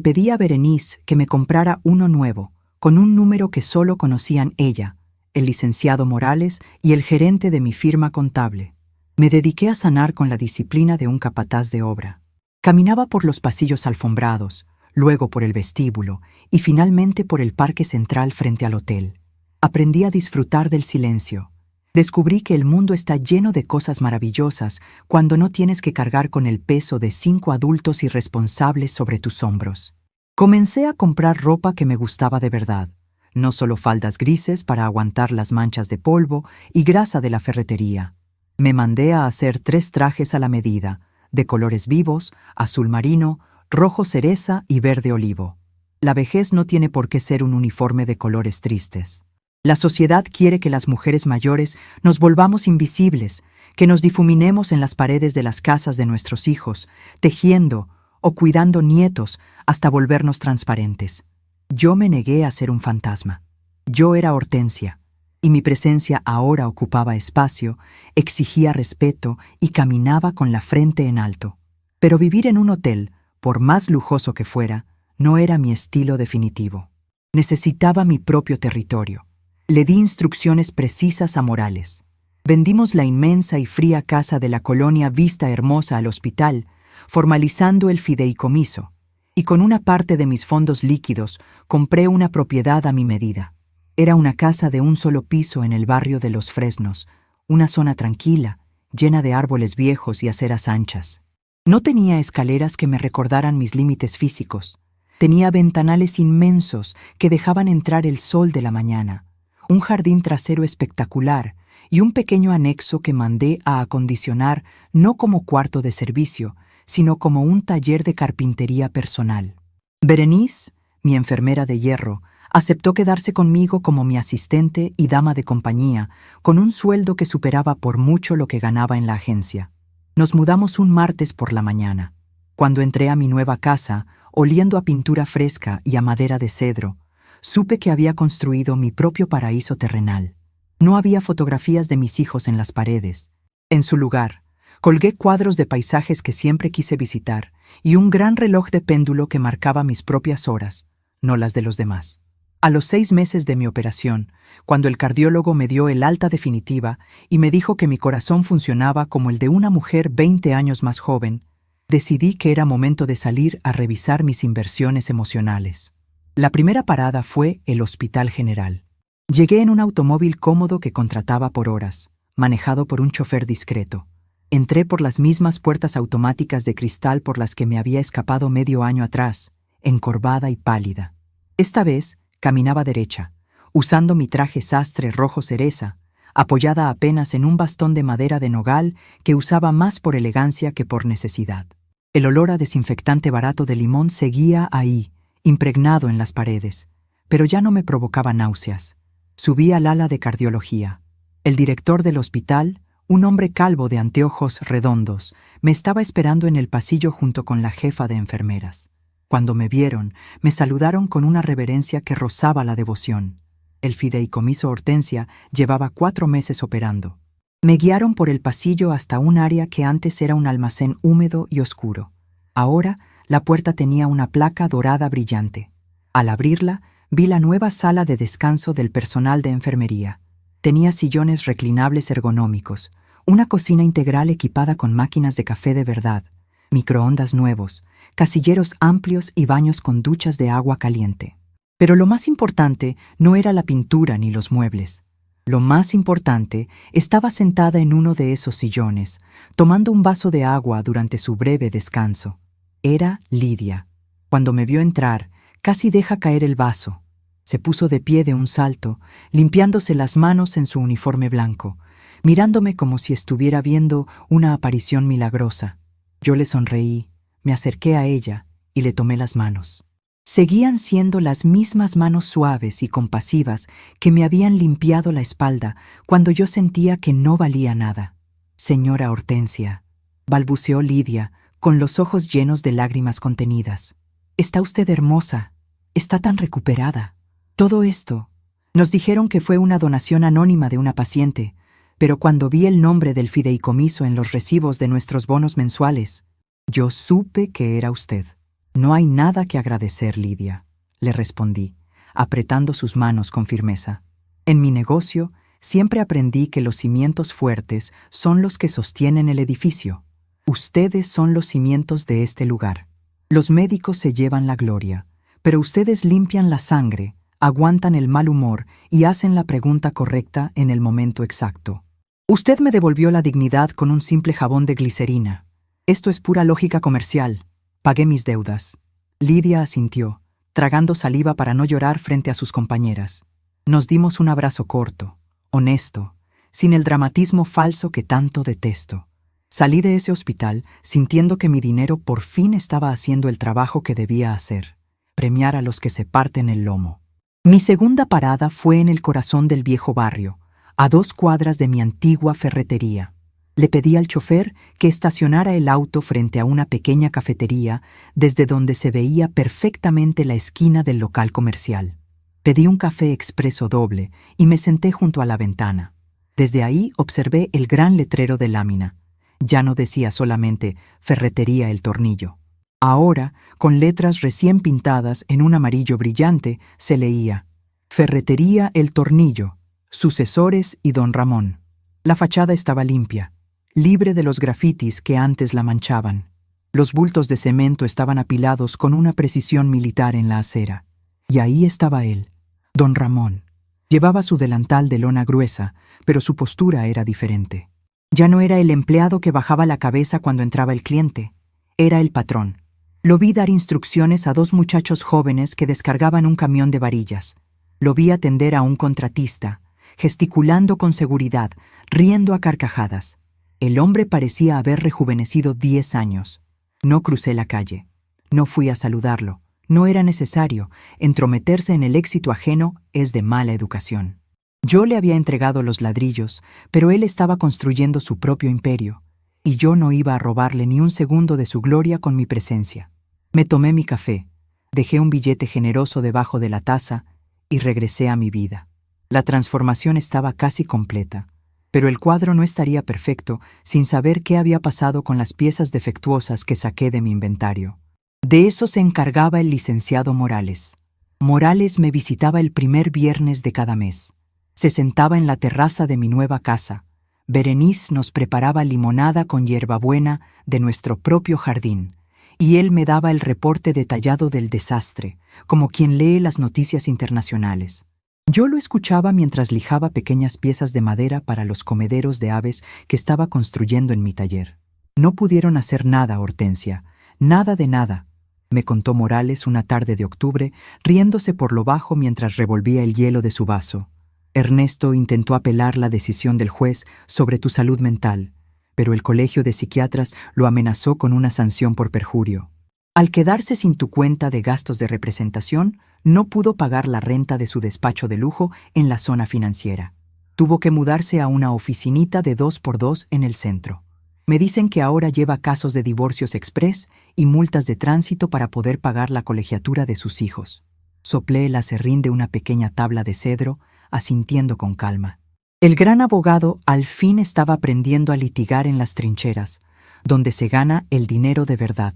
pedí a Berenice que me comprara uno nuevo, con un número que solo conocían ella, el licenciado Morales y el gerente de mi firma contable. Me dediqué a sanar con la disciplina de un capataz de obra. Caminaba por los pasillos alfombrados, luego por el vestíbulo y finalmente por el parque central frente al hotel. Aprendí a disfrutar del silencio. Descubrí que el mundo está lleno de cosas maravillosas cuando no tienes que cargar con el peso de 5 adultos irresponsables sobre tus hombros. Comencé a comprar ropa que me gustaba de verdad, no solo faldas grises para aguantar las manchas de polvo y grasa de la ferretería. Me mandé a hacer 3 trajes a la medida, de colores vivos, azul marino, rojo cereza y verde olivo. La vejez no tiene por qué ser un uniforme de colores tristes. La sociedad quiere que las mujeres mayores nos volvamos invisibles, que nos difuminemos en las paredes de las casas de nuestros hijos, tejiendo o cuidando nietos hasta volvernos transparentes. Yo me negué a ser un fantasma. Yo era Hortensia, y mi presencia ahora ocupaba espacio, exigía respeto y caminaba con la frente en alto. Pero vivir en un hotel, por más lujoso que fuera, no era mi estilo definitivo. Necesitaba mi propio territorio. Le di instrucciones precisas a Morales. Vendimos la inmensa y fría casa de la colonia Vista Hermosa al hospital, formalizando el fideicomiso, y con una parte de mis fondos líquidos compré una propiedad a mi medida. Era una casa de un solo piso en el barrio de Los Fresnos, una zona tranquila, llena de árboles viejos y aceras anchas. No tenía escaleras que me recordaran mis límites físicos. Tenía ventanales inmensos que dejaban entrar el sol de la mañana, un jardín trasero espectacular y un pequeño anexo que mandé a acondicionar no como cuarto de servicio, sino como un taller de carpintería personal. Berenice, mi enfermera de hierro, aceptó quedarse conmigo como mi asistente y dama de compañía, con un sueldo que superaba por mucho lo que ganaba en la agencia. Nos mudamos un martes por la mañana. Cuando entré a mi nueva casa, oliendo a pintura fresca y a madera de cedro, supe que había construido mi propio paraíso terrenal. No había fotografías de mis hijos en las paredes. En su lugar, colgué cuadros de paisajes que siempre quise visitar y un gran reloj de péndulo que marcaba mis propias horas, no las de los demás. A los 6 meses de mi operación, cuando el cardiólogo me dio el alta definitiva y me dijo que mi corazón funcionaba como el de una mujer 20 años más joven, decidí que era momento de salir a revisar mis inversiones emocionales. La primera parada fue el Hospital General. Llegué en un automóvil cómodo que contrataba por horas, manejado por un chofer discreto. Entré por las mismas puertas automáticas de cristal por las que me había escapado medio año atrás, encorvada y pálida. Esta vez caminaba derecha, usando mi traje sastre rojo cereza, apoyada apenas en un bastón de madera de nogal que usaba más por elegancia que por necesidad. El olor a desinfectante barato de limón seguía ahí, impregnado en las paredes, pero ya no me provocaba náuseas. Subí al ala de cardiología. El director del hospital, un hombre calvo de anteojos redondos, me estaba esperando en el pasillo junto con la jefa de enfermeras. Cuando me vieron, me saludaron con una reverencia que rozaba la devoción. El fideicomiso Hortensia llevaba 4 meses operando. Me guiaron por el pasillo hasta un área que antes era un almacén húmedo y oscuro. Ahora, la puerta tenía una placa dorada brillante. Al abrirla, vi la nueva sala de descanso del personal de enfermería. Tenía sillones reclinables ergonómicos, una cocina integral equipada con máquinas de café de verdad, microondas nuevos, casilleros amplios y baños con duchas de agua caliente. Pero lo más importante no era la pintura ni los muebles. Lo más importante estaba sentada en uno de esos sillones, tomando un vaso de agua durante su breve descanso. Era Lidia. Cuando me vio entrar, casi deja caer el vaso. Se puso de pie de un salto, limpiándose las manos en su uniforme blanco, mirándome como si estuviera viendo una aparición milagrosa. Yo le sonreí, me acerqué a ella y le tomé las manos. Seguían siendo las mismas manos suaves y compasivas que me habían limpiado la espalda cuando yo sentía que no valía nada. «Señora Hortensia», balbuceó Lidia, con los ojos llenos de lágrimas contenidas. «Está usted hermosa, está tan recuperada». Todo esto, nos dijeron que fue una donación anónima de una paciente, pero cuando vi el nombre del fideicomiso en los recibos de nuestros bonos mensuales, yo supe que era usted. «No hay nada que agradecer, Lidia», le respondí, apretando sus manos con firmeza. «En mi negocio siempre aprendí que los cimientos fuertes son los que sostienen el edificio. Ustedes son los cimientos de este lugar. Los médicos se llevan la gloria, pero ustedes limpian la sangre, aguantan el mal humor y hacen la pregunta correcta en el momento exacto. Usted me devolvió la dignidad con un simple jabón de glicerina. Esto es pura lógica comercial. Pagué mis deudas». Lidia asintió, tragando saliva para no llorar frente a sus compañeras. Nos dimos un abrazo corto, honesto, sin el dramatismo falso que tanto detesto. Salí de ese hospital sintiendo que mi dinero por fin estaba haciendo el trabajo que debía hacer, premiar a los que se parten el lomo. Mi segunda parada fue en el corazón del viejo barrio, a 2 cuadras de mi antigua ferretería. Le pedí al chofer que estacionara el auto frente a una pequeña cafetería desde donde se veía perfectamente la esquina del local comercial. Pedí un café expreso doble y me senté junto a la ventana. Desde ahí observé el gran letrero de lámina. Ya no decía solamente Ferretería El Tornillo. Ahora, con letras recién pintadas en un amarillo brillante, se leía Ferretería El Tornillo, Sucesores y Don Ramón. La fachada estaba limpia, libre de los grafitis que antes la manchaban. Los bultos de cemento estaban apilados con una precisión militar en la acera. Y ahí estaba él, Don Ramón. Llevaba su delantal de lona gruesa, pero su postura era diferente. Ya no era el empleado que bajaba la cabeza cuando entraba el cliente. Era el patrón. Lo vi dar instrucciones a dos muchachos jóvenes que descargaban un camión de varillas. Lo vi atender a un contratista, gesticulando con seguridad, riendo a carcajadas. El hombre parecía haber rejuvenecido 10 años. No crucé la calle. No fui a saludarlo. No era necesario. Entrometerse en el éxito ajeno es de mala educación. Yo le había entregado los ladrillos, pero él estaba construyendo su propio imperio, y yo no iba a robarle ni un segundo de su gloria con mi presencia. Me tomé mi café, dejé un billete generoso debajo de la taza y regresé a mi vida. La transformación estaba casi completa, pero el cuadro no estaría perfecto sin saber qué había pasado con las piezas defectuosas que saqué de mi inventario. De eso se encargaba el licenciado Morales. Morales me visitaba el primer viernes de cada mes. Se sentaba en la terraza de mi nueva casa. Berenice nos preparaba limonada con hierbabuena de nuestro propio jardín, y él me daba el reporte detallado del desastre, como quien lee las noticias internacionales. Yo lo escuchaba mientras lijaba pequeñas piezas de madera para los comederos de aves que estaba construyendo en mi taller. No pudieron hacer nada, Hortensia, nada de nada, me contó Morales una tarde de octubre, riéndose por lo bajo mientras revolvía el hielo de su vaso. Ernesto intentó apelar la decisión del juez sobre tu salud mental, pero el colegio de psiquiatras lo amenazó con una sanción por perjurio. Al quedarse sin tu cuenta de gastos de representación, no pudo pagar la renta de su despacho de lujo en la zona financiera. Tuvo que mudarse a una oficinita de 2x2 en el centro. Me dicen que ahora lleva casos de divorcios express y multas de tránsito para poder pagar la colegiatura de sus hijos. Soplé el aserrín de una pequeña tabla de cedro, asintiendo con calma. El gran abogado al fin estaba aprendiendo a litigar en las trincheras, donde se gana el dinero de verdad.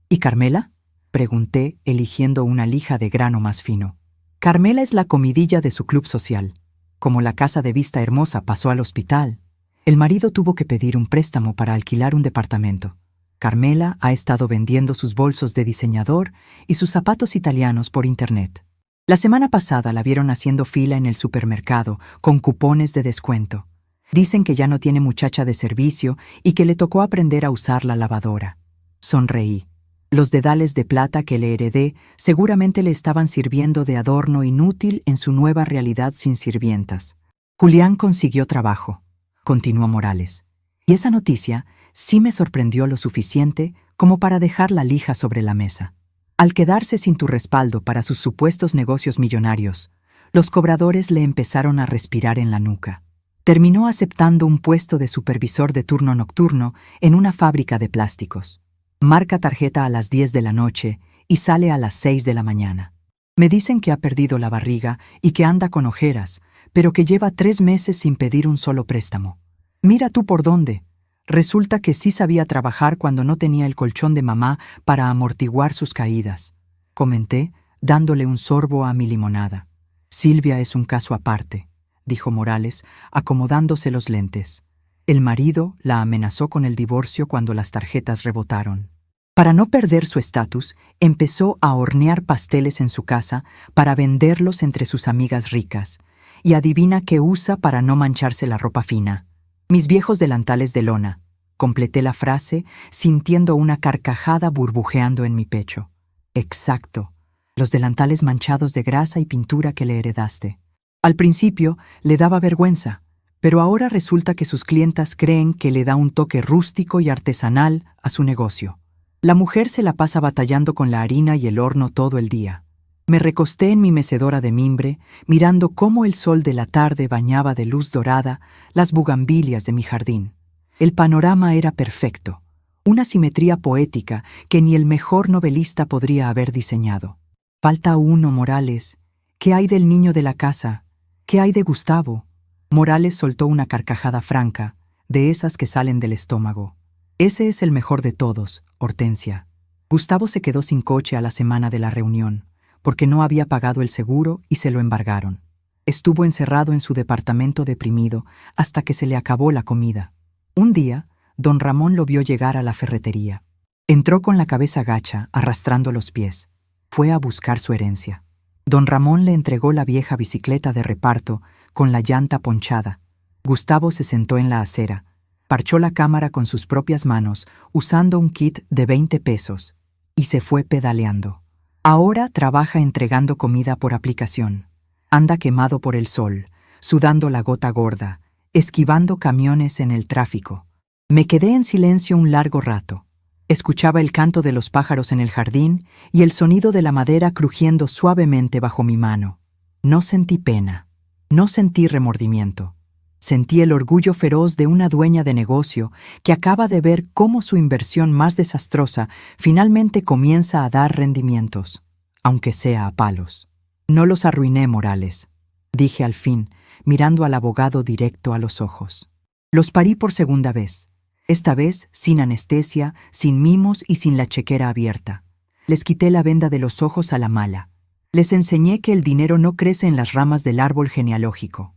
¿Y Carmela?, pregunté, eligiendo una lija de grano más fino. Carmela es la comidilla de su club social. Como la casa de Vista Hermosa pasó al hospital, el marido tuvo que pedir un préstamo para alquilar un departamento. Carmela ha estado vendiendo sus bolsos de diseñador y sus zapatos italianos por internet. La semana pasada la vieron haciendo fila en el supermercado con cupones de descuento. Dicen que ya no tiene muchacha de servicio y que le tocó aprender a usar la lavadora. Sonreí. Los dedales de plata que le heredé seguramente le estaban sirviendo de adorno inútil en su nueva realidad sin sirvientas. Julián consiguió trabajo, continuó Morales. Y esa noticia sí me sorprendió lo suficiente como para dejar la lija sobre la mesa. Al quedarse sin tu respaldo para sus supuestos negocios millonarios, los cobradores le empezaron a respirar en la nuca. Terminó aceptando un puesto de supervisor de turno nocturno en una fábrica de plásticos. Marca tarjeta a las 10 de la noche y sale a las 6 de la mañana. Me dicen que ha perdido la barriga y que anda con ojeras, pero que lleva 3 meses sin pedir un solo préstamo. Mira tú por dónde. Resulta que sí sabía trabajar cuando no tenía el colchón de mamá para amortiguar sus caídas, comenté, dándole un sorbo a mi limonada. Silvia es un caso aparte, dijo Morales, acomodándose los lentes. El marido la amenazó con el divorcio cuando las tarjetas rebotaron. Para no perder su estatus, empezó a hornear pasteles en su casa para venderlos entre sus amigas ricas, y adivina qué usa para no mancharse la ropa fina. Mis viejos delantales de lona, completé la frase, sintiendo una carcajada burbujeando en mi pecho. Exacto, los delantales manchados de grasa y pintura que le heredaste. Al principio le daba vergüenza, pero ahora resulta que sus clientas creen que le da un toque rústico y artesanal a su negocio. La mujer se la pasa batallando con la harina y el horno todo el día. Me recosté en mi mecedora de mimbre, mirando cómo el sol de la tarde bañaba de luz dorada las bugambilias de mi jardín. El panorama era perfecto, una simetría poética que ni el mejor novelista podría haber diseñado. Falta uno, Morales. ¿Qué hay del niño de la casa? ¿Qué hay de Gustavo? Morales soltó una carcajada franca, de esas que salen del estómago. Ese es el mejor de todos, Hortensia. Gustavo se quedó sin coche a la semana de la reunión, porque no había pagado el seguro y se lo embargaron. Estuvo encerrado en su departamento deprimido hasta que se le acabó la comida. Un día, don Ramón lo vio llegar a la ferretería. Entró con la cabeza gacha, arrastrando los pies. Fue a buscar su herencia. Don Ramón le entregó la vieja bicicleta de reparto con la llanta ponchada. Gustavo se sentó en la acera, parchó la cámara con sus propias manos, usando un kit de 20 pesos, y se fue pedaleando. Ahora trabaja entregando comida por aplicación. Anda quemado por el sol, sudando la gota gorda, esquivando camiones en el tráfico. Me quedé en silencio un largo rato. Escuchaba el canto de los pájaros en el jardín y el sonido de la madera crujiendo suavemente bajo mi mano. No sentí pena, no sentí remordimiento. Sentí el orgullo feroz de una dueña de negocio que acaba de ver cómo su inversión más desastrosa finalmente comienza a dar rendimientos, aunque sea a palos. No los arruiné, Morales, dije al fin, mirando al abogado directo a los ojos. Los parí por segunda vez. Esta vez sin anestesia, sin mimos y sin la chequera abierta. Les quité la venda de los ojos a la mala. Les enseñé que el dinero no crece en las ramas del árbol genealógico.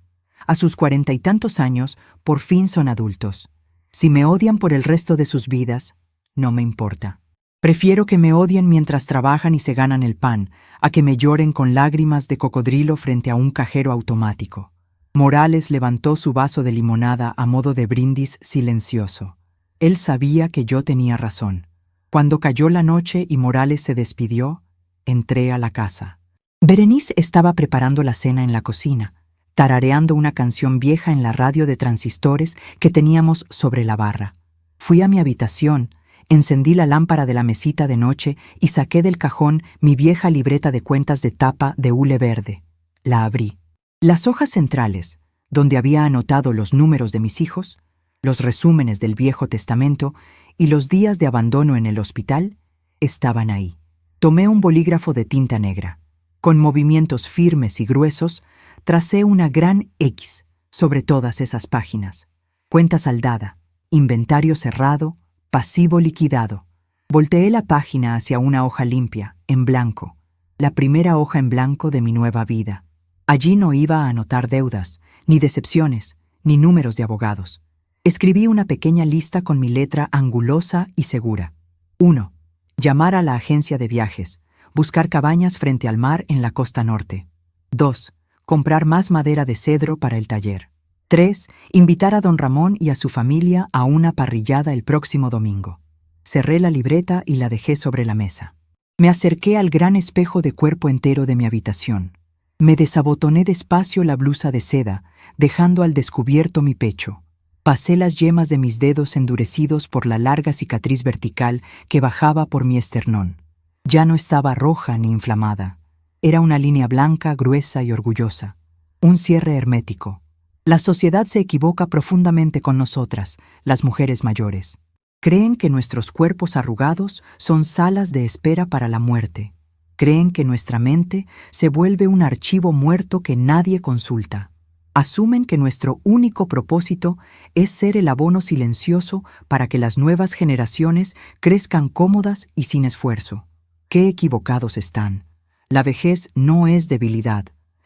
A sus 40 y tantos años, por fin son adultos. Si me odian por el resto de sus vidas, no me importa. Prefiero que me odien mientras trabajan y se ganan el pan, a que me lloren con lágrimas de cocodrilo frente a un cajero automático. Morales levantó su vaso de limonada a modo de brindis silencioso. Él sabía que yo tenía razón. Cuando cayó la noche y Morales se despidió, entré a la casa. Berenice estaba preparando la cena en la cocina, tarareando una canción vieja en la radio de transistores que teníamos sobre la barra. Fui a mi habitación, encendí la lámpara de la mesita de noche y saqué del cajón mi vieja libreta de cuentas de tapa de hule verde. La abrí. Las hojas centrales, donde había anotado los números de mis hijos, los resúmenes del Viejo Testamento y los días de abandono en el hospital, estaban ahí. Tomé un bolígrafo de tinta negra. Con movimientos firmes y gruesos, tracé una gran X sobre todas esas páginas. Cuenta saldada, inventario cerrado, pasivo liquidado. Volteé la página hacia una hoja limpia, en blanco, la primera hoja en blanco de mi nueva vida. Allí no iba a anotar deudas, ni decepciones, ni números de abogados. Escribí una pequeña lista con mi letra angulosa y segura. 1. Llamar a la agencia de viajes, buscar cabañas frente al mar en la costa norte. 2. Comprar más madera de cedro para el taller. 3. Invitar a don Ramón y a su familia a una parrillada el próximo domingo. Cerré la libreta y la dejé sobre la mesa. Me acerqué al gran espejo de cuerpo entero de mi habitación. Me desabotoné despacio la blusa de seda, dejando al descubierto mi pecho. Pasé las yemas de mis dedos endurecidos por la larga cicatriz vertical que bajaba por mi esternón. Ya no estaba roja ni inflamada. Era una línea blanca, gruesa y orgullosa. Un cierre hermético. La sociedad se equivoca profundamente con nosotras, las mujeres mayores. Creen que nuestros cuerpos arrugados son salas de espera para la muerte. Creen que nuestra mente se vuelve un archivo muerto que nadie consulta. Asumen que nuestro único propósito es ser el abono silencioso para que las nuevas generaciones crezcan cómodas y sin esfuerzo. ¡Qué equivocados están! La vejez no es debilidad.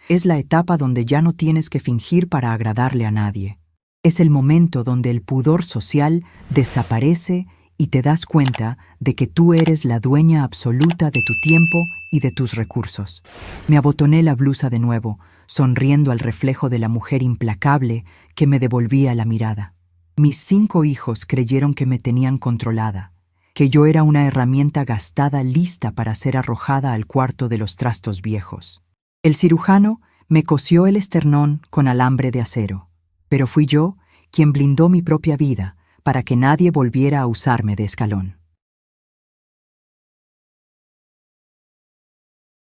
Es la etapa donde ya no tienes que fingir para agradarle a nadie. Es el momento donde el pudor social desaparece y te das cuenta de que tú eres la dueña absoluta de tu tiempo y de tus recursos. Me abotoné la blusa de nuevo, sonriendo al reflejo de la mujer implacable que me devolvía la mirada. Mis 5 hijos creyeron que me tenían controlada, que yo era una herramienta gastada lista para ser arrojada al cuarto de los trastos viejos. El cirujano me cosió el esternón con alambre de acero, pero fui yo quien blindó mi propia vida para que nadie volviera a usarme de escalón.